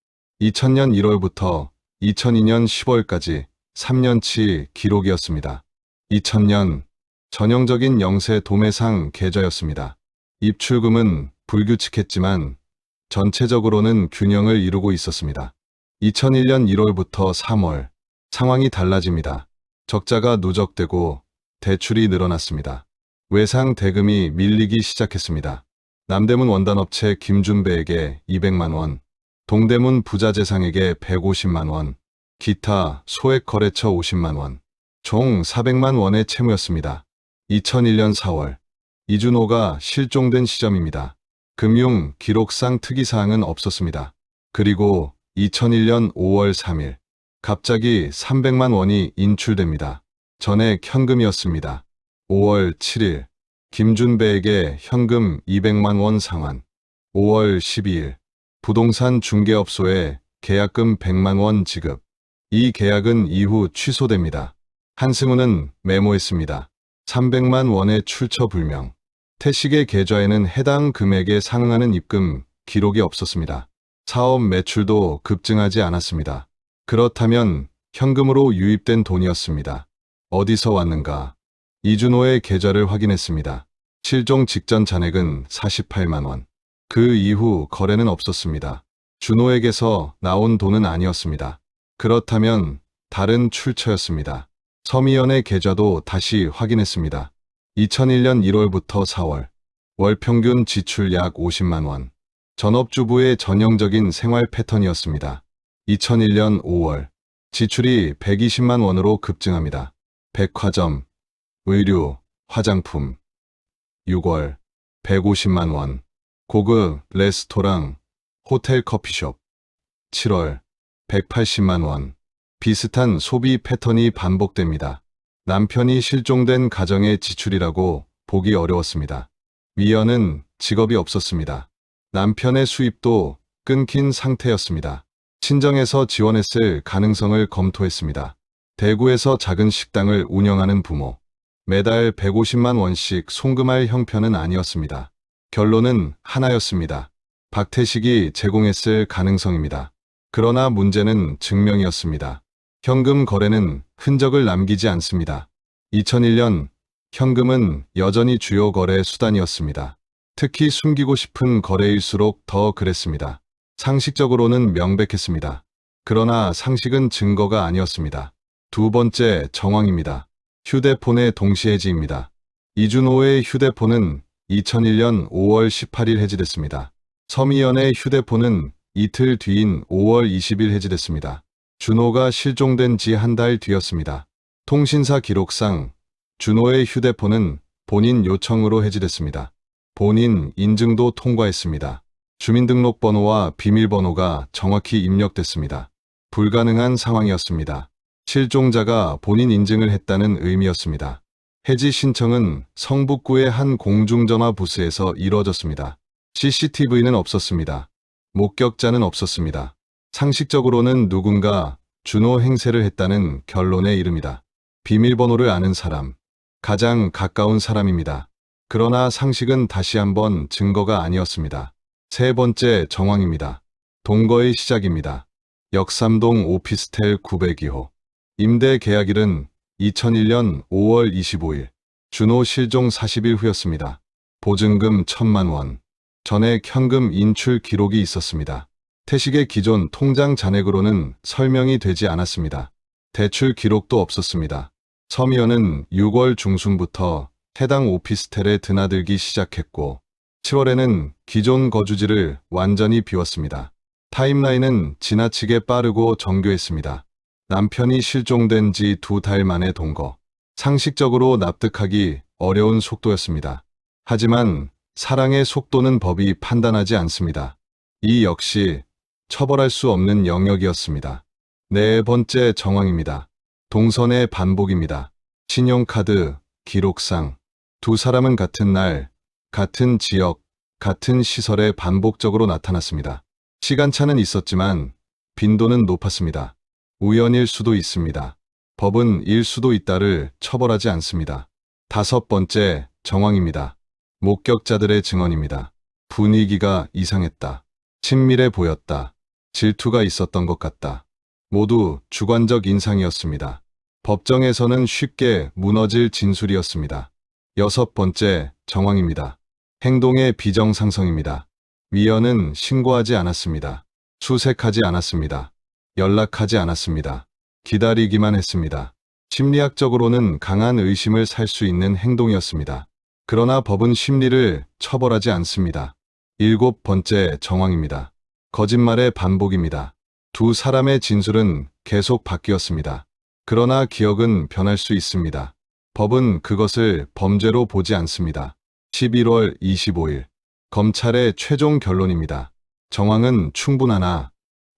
2000년 1월부터 2002년 10월까지 3년치 기록이었습니다. 2000년 전형적인 영세 도매상 계좌였습니다. 입출금은 불규칙했지만 전체적으로는 균형을 이루고 있었습니다. 2001년 1월부터 3월 상황이 달라집니다. 적자가 누적되고 대출이 늘어났습니다. 외상 대금이 밀리기 시작했습니다. 남대문 원단업체 김준배에게 200만 원, 동대문 부자재상에게 150만 원, 기타 소액 거래처 50만 원, 총 400만 원의 채무였습니다. 2001년 4월 이준호가 실종된 시점입니다. 금융 기록상 특이사항은 없었습니다. 그리고 2001년 5월 3일 갑자기 300만 원이 인출됩니다. 전액 현금이었습니다. 5월 7일 김준배에게 현금 200만 원 상환. 5월 12일 부동산 중개업소에 계약금 100만 원 지급. 이 계약은 이후 취소됩니다. 한승우는 메모했습니다. 300만 원의 출처 불명. 태식의 계좌에는 해당 금액에 상응하는 입금 기록이 없었습니다. 사업 매출도 급증하지 않았습니다. 그렇다면 현금으로 유입된 돈이었습니다. 어디서 왔는가? 이준호의 계좌를 확인했습니다. 실종 직전 잔액은 48만 원. 그 이후 거래는 없었습니다. 준호에게서 나온 돈은 아니었습니다. 그렇다면 다른 출처였습니다. 서미연의 계좌도 다시 확인했습니다. 2001년 1월부터 4월 월 평균 지출 약 50만 원. 전업주부의 전형적인 생활 패턴이었습니다. 2001년 5월 지출이 120만 원으로 급증합니다. 백화점, 의류, 화장품. 6월 150만 원. 고급 레스토랑, 호텔 커피숍. 7월 180만 원. 비슷한 소비 패턴이 반복됩니다. 남편이 실종된 가정의 지출이라고 보기 어려웠습니다. 미연은 직업이 없었습니다. 남편의 수입도 끊긴 상태였습니다. 친정에서 지원했을 가능성을 검토했습니다. 대구에서 작은 식당을 운영하는 부모. 매달 150만 원씩 송금할 형편은 아니었습니다. 결론은 하나였습니다. 박태식이 제공했을 가능성입니다. 그러나 문제는 증명이었습니다. 현금 거래는 흔적을 남기지 않습니다. 2001년 현금은 여전히 주요 거래 수단이었습니다. 특히 숨기고 싶은 거래일수록 더 그랬습니다. 상식적으로는 명백했습니다. 그러나 상식은 증거가 아니었습니다. 두 번째 정황입니다. 휴대폰의 동시 해지입니다. 이준호의 휴대폰은 2001년 5월 18일 해지됐습니다. 서미연의 휴대폰은 이틀 뒤인 5월 20일 해지됐습니다. 준호가 실종된 지 한 달 뒤였습니다. 통신사 기록상 준호의 휴대폰은 본인 요청으로 해지됐습니다. 본인 인증도 통과했습니다. 주민등록번호와 비밀번호가 정확히 입력됐습니다. 불가능한 상황이었습니다. 실종자가 본인 인증을 했다는 의미였습니다. 해지 신청은 성북구의 한 공중전화 부스에서 이루어졌습니다. CCTV는 없었습니다. 목격자는 없었습니다. 상식적으로는 누군가 준호 행세를 했다는 결론에 이릅니다. 비밀번호를 아는 사람, 가장 가까운 사람입니다. 그러나 상식은 다시 한번 증거가 아니었습니다. 세 번째 정황입니다. 동거의 시작입니다. 역삼동 오피스텔 902호. 임대 계약일은 2001년 5월 25일. 준호 실종 40일 후였습니다. 보증금 1,000만 원. 전액 현금 인출 기록이 있었습니다. 태식의 기존 통장 잔액으로는 설명이 되지 않았습니다. 대출 기록도 없었습니다. 서미연은 6월 중순부터 해당 오피스텔에 드나들기 시작했고 7월에는 기존 거주지를 완전히 비웠습니다. 타임라인은 지나치게 빠르고 정교했습니다. 남편이 실종된 지 2달 만에 동거. 상식적으로 납득하기 어려운 속도였습니다. 하지만 사랑의 속도는 법이 판단하지 않습니다. 이 역시 처벌할 수 없는 영역이었습니다. 네 번째 정황입니다. 동선의 반복입니다. 신용카드 기록상 두 사람은 같은 날, 같은 지역, 같은 시설에 반복적으로 나타났습니다. 시간차는 있었지만 빈도는 높았습니다. 우연일 수도 있습니다. 법은 일 수도 있다를 처벌하지 않습니다. 다섯 번째 정황입니다. 목격자들의 증언입니다. 분위기가 이상했다. 친밀해 보였다. 질투가 있었던 것 같다. 모두 주관적 인상이었습니다. 법정에서는 쉽게 무너질 진술이었습니다. 여섯 번째, 정황입니다. 행동의 비정상성입니다. 위원은 신고하지 않았습니다. 수색하지 않았습니다. 연락하지 않았습니다. 기다리기만 했습니다. 심리학적으로는 강한 의심을 살 수 있는 행동이었습니다. 그러나 법은 심리를 처벌하지 않습니다. 일곱 번째, 정황입니다. 거짓말의 반복입니다. 두 사람의 진술은 계속 바뀌었습니다. 그러나 기억은 변할 수 있습니다. 법은 그것을 범죄로 보지 않습니다. 11월 25일 검찰의 최종 결론입니다. 정황은 충분하나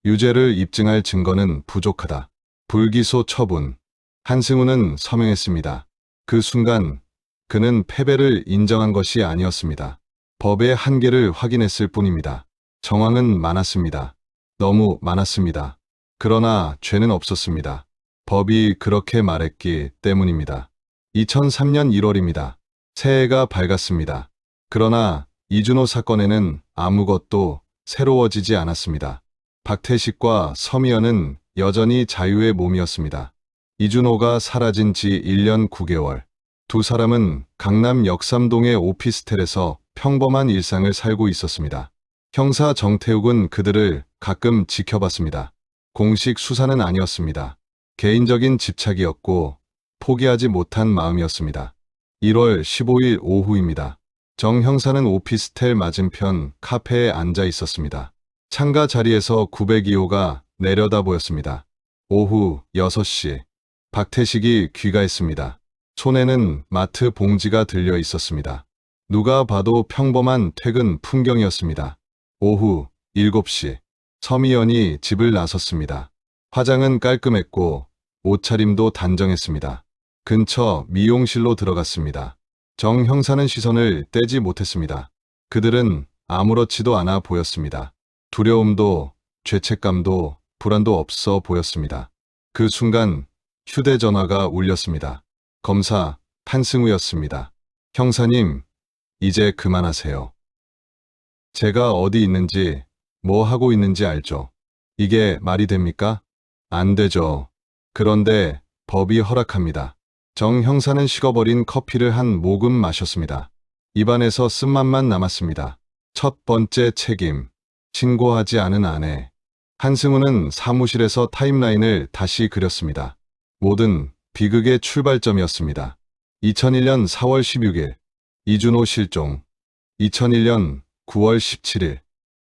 유죄를 입증할 증거는 부족하다. 불기소 처분. 한승우는 서명했습니다. 그 순간 그는 패배를 인정한 것이 아니었습니다. 법의 한계를 확인했을 뿐입니다. 정황은 많았습니다. 너무 많았습니다. 그러나 죄는 없었습니다. 법이 그렇게 말했기 때문입니다. 2003년 1월입니다. 새해가 밝았습니다. 그러나 이준호 사건에는 아무것도 새로워지지 않았습니다. 박태식과 서미연은 여전히 자유의 몸이었습니다. 이준호가 사라진 지 1년 9개월. 두 사람은 강남 역삼동의 오피스텔에서 평범한 일상을 살고 있었습니다. 형사 정태욱은 그들을 가끔 지켜봤습니다. 공식 수사는 아니었습니다. 개인적인 집착이었고 포기하지 못한 마음이었습니다. 1월 15일 오후입니다. 정 형사는 오피스텔 맞은편 카페에 앉아 있었습니다. 창가 자리에서 902호가 내려다 보였습니다. 오후 6시. 박태식이 귀가했습니다. 손에는 마트 봉지가 들려 있었습니다. 누가 봐도 평범한 퇴근 풍경이었습니다. 오후 7시. 서미연이 집을 나섰습니다. 화장은 깔끔했고 옷차림도 단정했습니다. 근처 미용실로 들어갔습니다. 정 형사는 시선을 떼지 못했습니다. 그들은 아무렇지도 않아 보였습니다. 두려움도 죄책감도 불안도 없어 보였습니다. 그 순간 휴대전화가 울렸습니다. 검사 판승우였습니다. 형사님, 이제 그만하세요. 제가 어디 있는지, 뭐 하고 있는지 알죠? 이게 말이 됩니까? 안 되죠. 그런데 법이 허락합니다. 정 형사는 식어버린 커피를 한 모금 마셨습니다. 입안에서 쓴맛만 남았습니다. 첫 번째 책임. 신고하지 않은 아내. 한승우는 사무실에서 타임라인을 다시 그렸습니다. 모든 비극의 출발점이었습니다. 2001년 4월 16일. 이준호 실종. 2001년 9월 17일.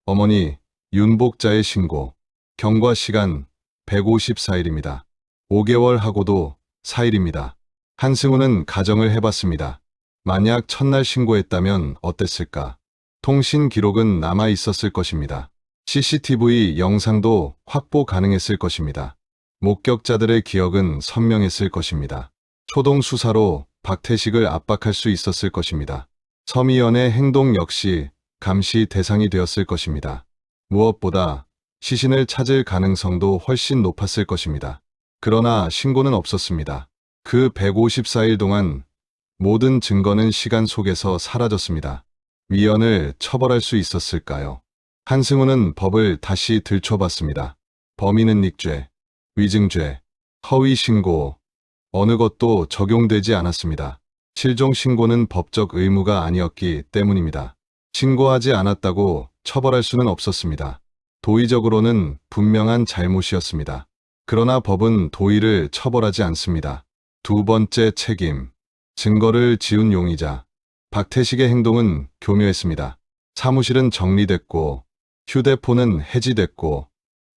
어머니 윤복자의 신고. 경과 시간 154일입니다. 5개월 하고도 4일입니다. 한승우는 가정을 해봤습니다. 만약 첫날 신고했다면 어땠을까? 통신 기록은 남아 있었을 것입니다. CCTV 영상도 확보 가능했을 것입니다. 목격자들의 기억은 선명했을 것입니다. 초동 수사로 박태식을 압박할 수 있었을 것입니다. 서미연의 행동 역시 감시 대상이 되었을 것입니다. 무엇보다 시신을 찾을 가능성도 훨씬 높았을 것입니다. 그러나 신고는 없었습니다. 그 154일 동안 모든 증거는 시간 속에서 사라졌습니다. 위원을 처벌할 수 있었을까요? 한승우는 법을 다시 들춰봤습니다. 범인은 닉죄, 위증죄, 허위신고, 어느 것도 적용되지 않았습니다. 실종신고는 법적 의무가 아니었기 때문입니다. 신고하지 않았다고 처벌할 수는 없었습니다. 도의적으로는 분명한 잘못이었습니다. 그러나 법은 도의를 처벌하지 않습니다. 두 번째 책임. 증거를 지운 용의자. 박태식의 행동은 교묘했습니다. 사무실은 정리됐고, 휴대폰은 해지됐고,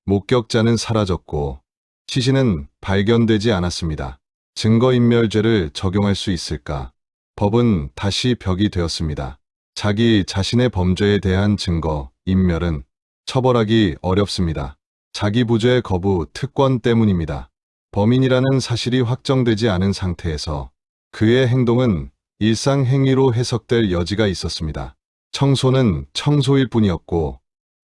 목격자는 사라졌고, 시신은 발견되지 않았습니다. 증거인멸죄를 적용할 수 있을까? 법은 다시 벽이 되었습니다. 자기 자신의 범죄에 대한 증거, 인멸은 처벌하기 어렵습니다. 자기부죄 거부 특권 때문입니다. 범인이라는 사실이 확정되지 않은 상태에서 그의 행동은 일상 행위로 해석될 여지가 있었습니다. 청소는 청소일 뿐이었고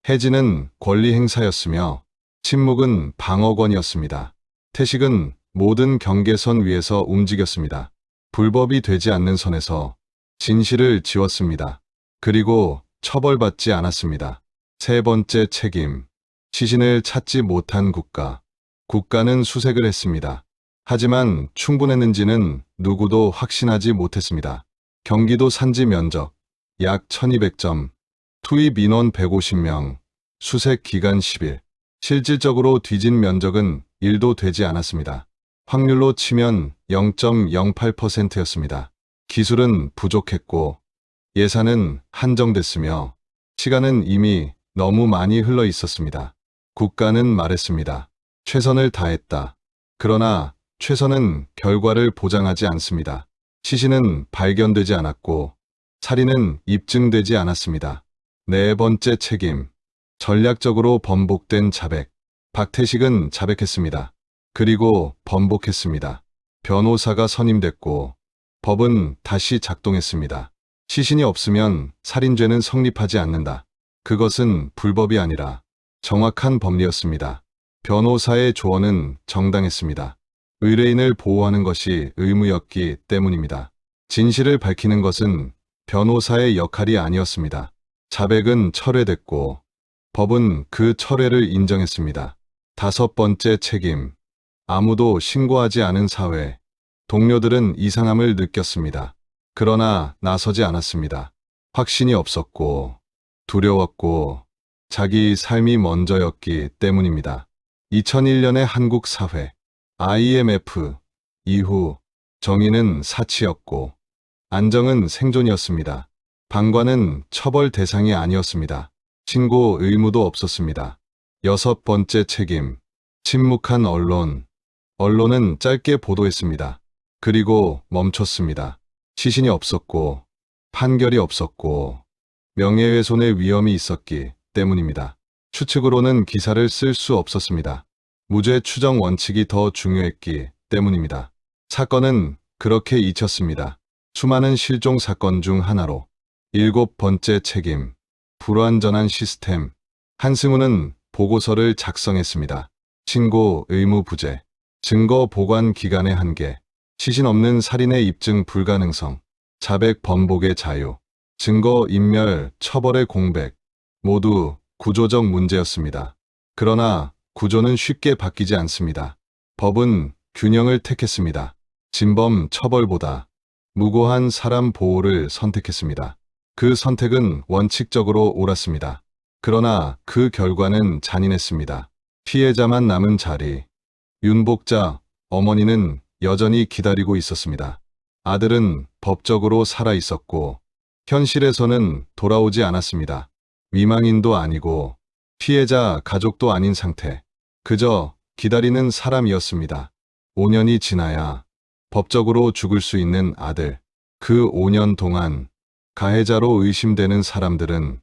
해지는 권리 행사였으며 침묵은 방어권이었습니다. 태식은 모든 경계선 위에서 움직였습니다. 불법이 되지 않는 선에서 진실을 지웠습니다. 그리고 처벌받지 않았습니다. 세 번째 책임. 시신을 찾지 못한 국가. 국가는 수색을 했습니다. 하지만 충분했는지는 누구도 확신하지 못했습니다. 경기도 산지 면적 약 1200점, 투입 인원 150명, 수색 기간 10일. 실질적으로 뒤진 면적은 1도 되지 않았습니다. 확률로 치면 0.08%였습니다. 기술은 부족했고 예산은 한정됐으며 시간은 이미 너무 많이 흘러 있었습니다. 국가는 말했습니다. 최선을 다했다. 그러나 최선은 결과를 보장하지 않습니다. 시신은 발견되지 않았고 살인은 입증되지 않았습니다. 네 번째 책임. 전략적으로 번복된 자백. 박태식은 자백했습니다. 그리고 번복했습니다. 변호사가 선임됐고 법은 다시 작동했습니다. 시신이 없으면 살인죄는 성립하지 않는다. 그것은 불법이 아니라 정확한 법리였습니다. 변호사의 조언은 정당했습니다. 의뢰인을 보호하는 것이 의무였기 때문입니다. 진실을 밝히는 것은 변호사의 역할이 아니었습니다. 자백은 철회됐고 법은 그 철회를 인정했습니다. 다섯 번째 책임. 아무도 신고하지 않은 사회. 동료들은 이상함을 느꼈습니다. 그러나 나서지 않았습니다. 확신이 없었고 두려웠고 자기 삶이 먼저였기 때문입니다. 2001년의 한국 사회. IMF 이후 정의는 사치였고 안정은 생존이었습니다. 방관은 처벌 대상이 아니었습니다. 신고 의무도 없었습니다. 여섯 번째 책임. 침묵한 언론. 언론은 짧게 보도했습니다. 그리고 멈췄습니다. 시신이 없었고 판결이 없었고 명예훼손의 위험이 있었기 때문입니다. 추측으로는 기사를 쓸 수 없었습니다. 무죄 추정 원칙이 더 중요했기 때문입니다. 사건은 그렇게 잊혔습니다. 수많은 실종 사건 중 하나로. 일곱 번째 책임. 불완전한 시스템. 한승우는 보고서를 작성했습니다. 신고 의무 부재, 증거 보관 기간의 한계, 시신 없는 살인의 입증 불가능성, 자백 번복의 자유, 증거 인멸 처벌의 공백, 모두 구조적 문제였습니다. 그러나 구조는 쉽게 바뀌지 않습니다. 법은 균형을 택했습니다. 진범 처벌보다 무고한 사람 보호를 선택했습니다. 그 선택은 원칙적으로 옳았습니다. 그러나 그 결과는 잔인했습니다. 피해자만 남은 자리. 윤복자 어머니는 여전히 기다리고 있었습니다. 아들은 법적으로 살아 있었고 현실에서는 돌아오지 않았습니다. 위망인도 아니고 피해자 가족도 아닌 상태. 그저 기다리는 사람이었습니다. 5년이 지나야 법적으로 죽을 수 있는 아들. 그 5년 동안 가해자로 의심되는 사람들은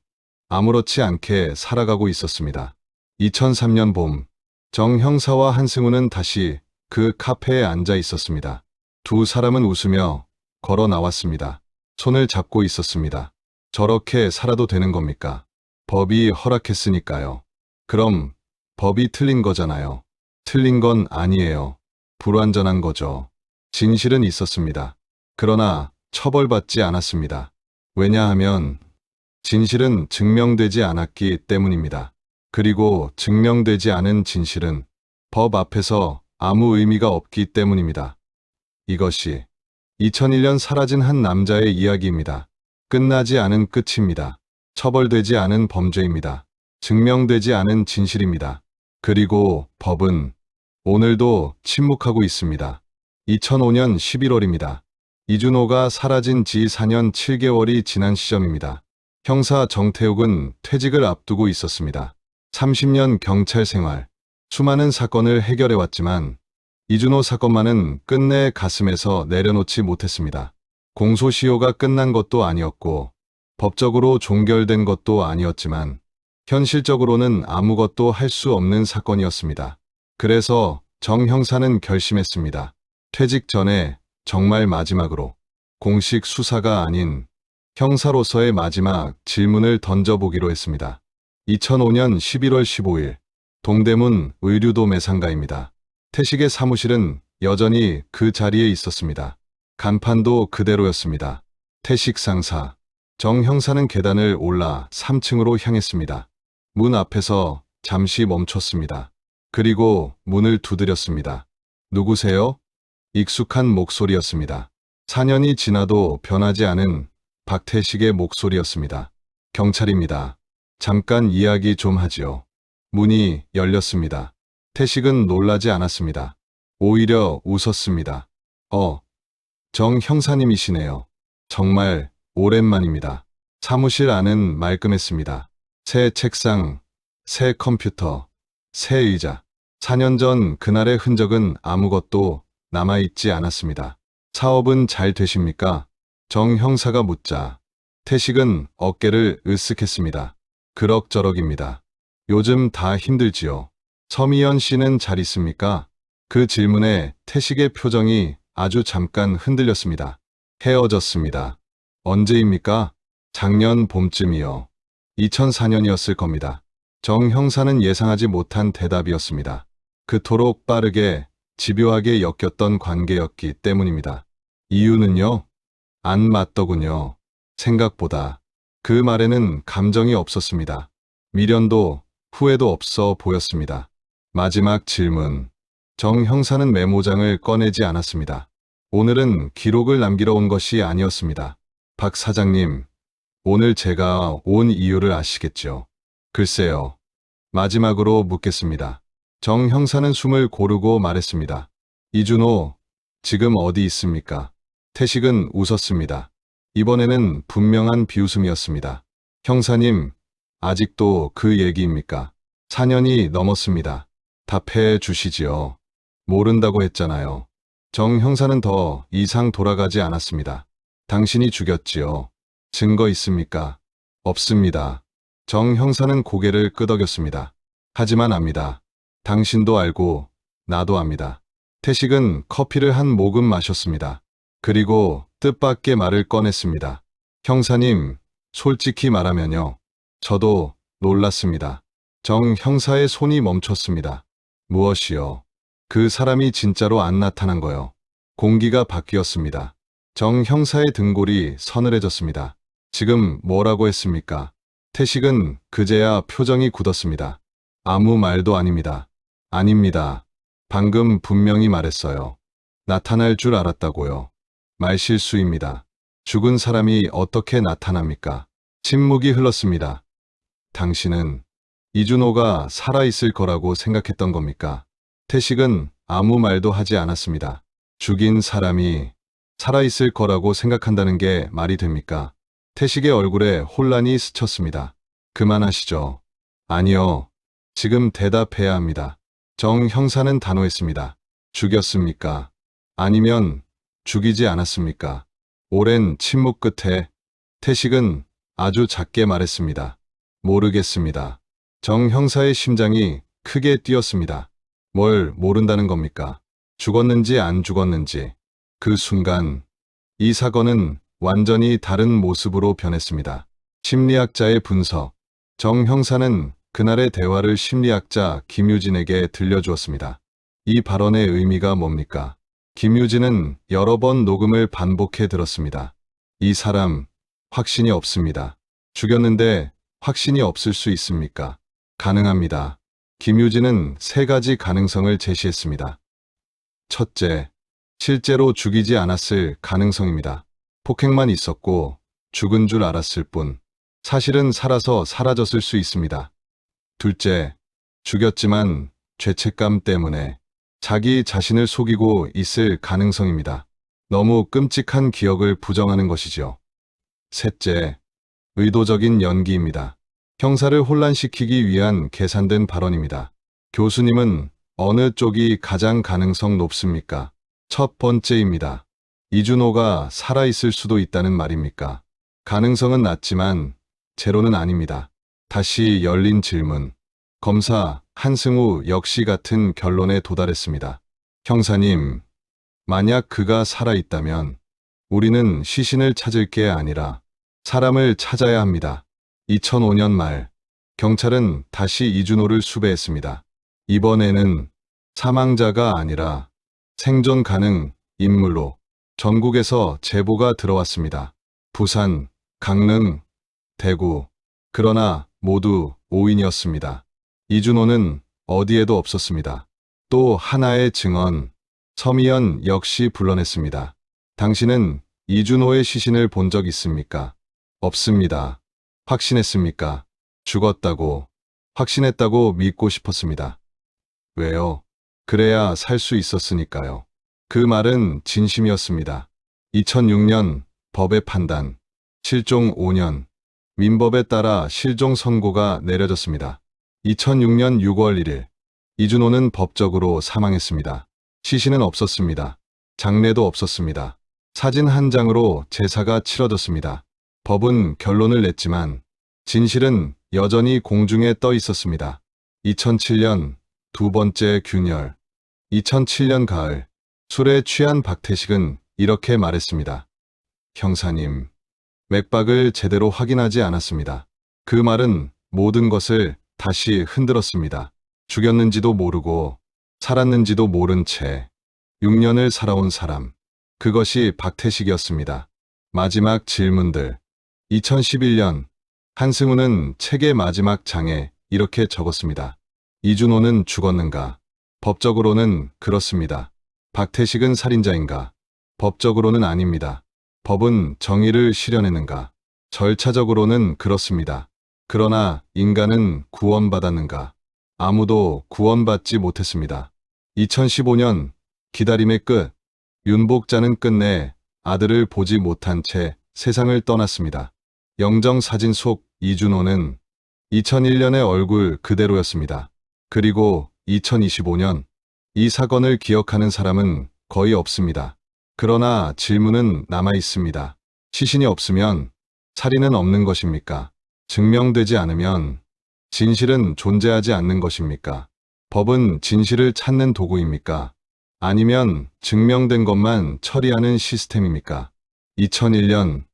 아무렇지 않게 살아가고 있었습니다. 2003년 봄, 정 형사와 한승우는 다시 그 카페에 앉아 있었습니다. 두 사람은 웃으며 걸어 나왔습니다. 손을 잡고 있었습니다. 저렇게 살아도 되는 겁니까? 법이 허락했으니까요. 그럼 법이 틀린 거잖아요. 틀린 건 아니에요. 불완전한 거죠. 진실은 있었습니다. 그러나 처벌받지 않았습니다. 왜냐하면 진실은 증명되지 않았기 때문입니다. 그리고 증명되지 않은 진실은 법 앞에서 아무 의미가 없기 때문입니다. 이것이 2001년 사라진 한 남자의 이야기입니다. 끝나지 않은 끝입니다. 처벌되지 않은 범죄입니다. 증명되지 않은 진실입니다. 그리고 법은 오늘도 침묵하고 있습니다. 2005년 11월입니다. 이준호가 사라진 지 4년 7개월이 지난 시점입니다. 형사 정태욱은 퇴직을 앞두고 있었습니다. 30년 경찰 생활, 수많은 사건을 해결해왔지만 이준호 사건만은 끝내 가슴에서 내려놓지 못했습니다. 공소시효가 끝난 것도 아니었고 법적으로 종결된 것도 아니었지만 현실적으로는 아무것도 할 수 없는 사건이었습니다. 그래서 정 형사는 결심했습니다. 퇴직 전에 정말 마지막으로 공식 수사가 아닌 형사로서의 마지막 질문을 던져보기로 했습니다. 2005년 11월 15일 동대문 의류도 매상가입니다. 태식의 사무실은 여전히 그 자리에 있었습니다. 간판도 그대로였습니다. 태식 상사. 정 형사는 계단을 올라 3층으로 향했습니다. 문 앞에서 잠시 멈췄습니다. 그리고 문을 두드렸습니다. 누구세요? 익숙한 목소리였습니다. 4년이 지나도 변하지 않은 박태식의 목소리였습니다. 경찰입니다. 잠깐 이야기 좀 하지요. 문이 열렸습니다. 태식은 놀라지 않았습니다. 오히려 웃었습니다. 정 형사님이시네요. 정말 오랜만입니다. 사무실 안은 말끔했습니다. 새 책상, 새 컴퓨터, 새 의자. 4년 전 그날의 흔적은 아무것도 남아있지 않았습니다. 사업은 잘 되십니까? 정 형사가 묻자 태식은 어깨를 으쓱했습니다. 그럭저럭입니다. 요즘 다 힘들지요. 서미연 씨는 잘 있습니까? 그 질문에 태식의 표정이 아주 잠깐 흔들렸습니다. 헤어졌습니다. 언제입니까? 작년 봄쯤이요. 2004년이었을 겁니다. 정 형사는 예상하지 못한 대답이었습니다. 그토록 빠르게 집요하게 엮였던 관계였기 때문입니다. 이유는요? 안 맞더군요. 생각보다. 그 말에는 감정이 없었습니다. 미련도 후회도 없어 보였습니다. 마지막 질문. 정 형사는 메모장을 꺼내지 않았습니다. 오늘은 기록을 남기러 온 것이 아니었습니다. 박 사장님, 오늘 제가 온 이유를 아시겠죠? 글쎄요. 마지막으로 묻겠습니다. 정 형사는 숨을 고르고 말했습니다. 이준호, 지금 어디 있습니까? 태식은 웃었습니다. 이번에는 분명한 비웃음이었습니다. 형사님, 아직도 그 얘기입니까? 4년이 넘었습니다. 답해 주시지요. 모른다고 했잖아요. 정 형사는 더 이상 돌아가지 않았습니다. 당신이 죽였지요. 증거 있습니까? 없습니다. 정 형사는 고개를 끄덕였습니다. 하지만 압니다. 당신도 알고 나도 압니다. 태식은 커피를 한 모금 마셨습니다. 그리고 뜻밖의 말을 꺼냈습니다. 형사님, 솔직히 말하면요. 저도 놀랐습니다. 정 형사의 손이 멈췄습니다. 무엇이요? 그 사람이 진짜로 안 나타난 거요. 공기가 바뀌었습니다. 정 형사의 등골이 서늘해졌습니다. 지금 뭐라고 했습니까? 태식은 그제야 표정이 굳었습니다. 아무 말도 아닙니다. 아닙니다. 방금 분명히 말했어요. 나타날 줄 알았다고요. 말실수입니다. 죽은 사람이 어떻게 나타납니까? 침묵이 흘렀습니다. 당신은 이준호가 살아있을 거라고 생각했던 겁니까? 태식은 아무 말도 하지 않았습니다. 죽인 사람이 살아있을 거라고 생각한다는 게 말이 됩니까? 태식의 얼굴에 혼란이 스쳤습니다. 그만하시죠. 아니요. 지금 대답해야 합니다. 정 형사는 단호했습니다. 죽였습니까? 아니면 죽이지 않았습니까? 오랜 침묵 끝에 태식은 아주 작게 말했습니다. 모르겠습니다. 정 형사의 심장이 크게 뛰었습니다. 뭘 모른다는 겁니까? 죽었는지 안 죽었는지. 그 순간 이 사건은 완전히 다른 모습으로 변했습니다. 심리학자의 분석. 정 형사는 그날의 대화를 심리학자 김유진에게 들려주었습니다. 이 발언의 의미가 뭡니까? 김유진은 여러 번 녹음을 반복해 들었습니다. 이 사람 확신이 없습니다. 죽였는데 확신이 없을 수 있습니까? 가능합니다. 김유진은 3가지 가능성을 제시했습니다. 첫째, 실제로 죽이지 않았을 가능성입니다. 폭행만 있었고 죽은 줄 알았을 뿐. 사실은 살아서 사라졌을 수 있습니다. 둘째, 죽였지만 죄책감 때문에 자기 자신을 속이고 있을 가능성입니다. 너무 끔찍한 기억을 부정하는 것이죠. 셋째, 의도적인 연기입니다. 형사를 혼란시키기 위한 계산된 발언입니다. 교수님은 어느 쪽이 가장 가능성 높습니까? 첫 번째입니다. 이준호가 살아있을 수도 있다는 말입니까? 가능성은 낮지만 제로는 아닙니다. 다시 열린 질문. 검사 한승우 역시 같은 결론에 도달했습니다. 형사님, 만약 그가 살아있다면 우리는 시신을 찾을 게 아니라 사람을 찾아야 합니다. 2005년 말, 경찰은 다시 이준호를 수배했습니다. 이번에는 사망자가 아니라 생존 가능 인물로 전국에서 제보가 들어왔습니다. 부산, 강릉, 대구. 그러나 모두 오인이었습니다. 이준호는 어디에도 없었습니다. 또 하나의 증언, 서미연 역시 불러냈습니다. 당신은 이준호의 시신을 본 적 있습니까? 없습니다. 확신했습니까? 죽었다고, 확신했다고 믿고 싶었습니다. 왜요? 그래야 살 수 있었으니까요. 그 말은 진심이었습니다. 2006년 법의 판단, 실종 5년, 민법에 따라 실종 선고가 내려졌습니다. 2006년 6월 1일, 이준호는 법적으로 사망했습니다. 시신은 없었습니다. 장례도 없었습니다. 사진 한 장으로 제사가 치러졌습니다. 법은 결론을 냈지만 진실은 여전히 공중에 떠 있었습니다. 2007년 두 번째 균열. 2007년 가을, 술에 취한 박태식은 이렇게 말했습니다. 형사님, 맥박을 제대로 확인하지 않았습니다. 그 말은 모든 것을 다시 흔들었습니다. 죽였는지도 모르고 살았는지도 모른 채 6년을 살아온 사람. 그것이 박태식이었습니다. 마지막 질문들. 2011년 한승우는 책의 마지막 장에 이렇게 적었습니다. 이준호는 죽었는가? 법적으로는 그렇습니다. 박태식은 살인자인가? 법적으로는 아닙니다. 법은 정의를 실현했는가? 절차적으로는 그렇습니다. 그러나 인간은 구원받았는가? 아무도 구원받지 못했습니다. 2015년 기다림의 끝. 윤복자는 끝내 아들을 보지 못한 채 세상을 떠났습니다. 영정사진 속 이준호는 2001년의 얼굴 그대로였습니다. 그리고 2025년 이 사건을 기억하는 사람은 거의 없습니다. 그러나 질문은 남아 있습니다. 시신이 없으면 살인은 없는 것입니까? 증명되지 않으면 진실은 존재하지 않는 것입니까? 법은 진실을 찾는 도구입니까? 아니면 증명된 것만 처리하는 시스템입니까? 2001년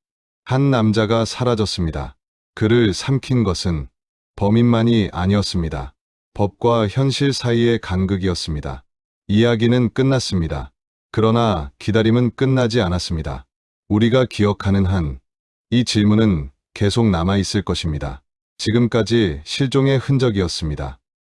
한 남자가 사라졌습니다. 그를 삼킨 것은 범인만이 아니었습니다. 법과 현실 사이의 간극이었습니다. 이야기는 끝났습니다. 그러나 기다림은 끝나지 않았습니다. 우리가 기억하는 한, 이 질문은 계속 남아 있을 것입니다. 지금까지 실종의 흔적이었습니다.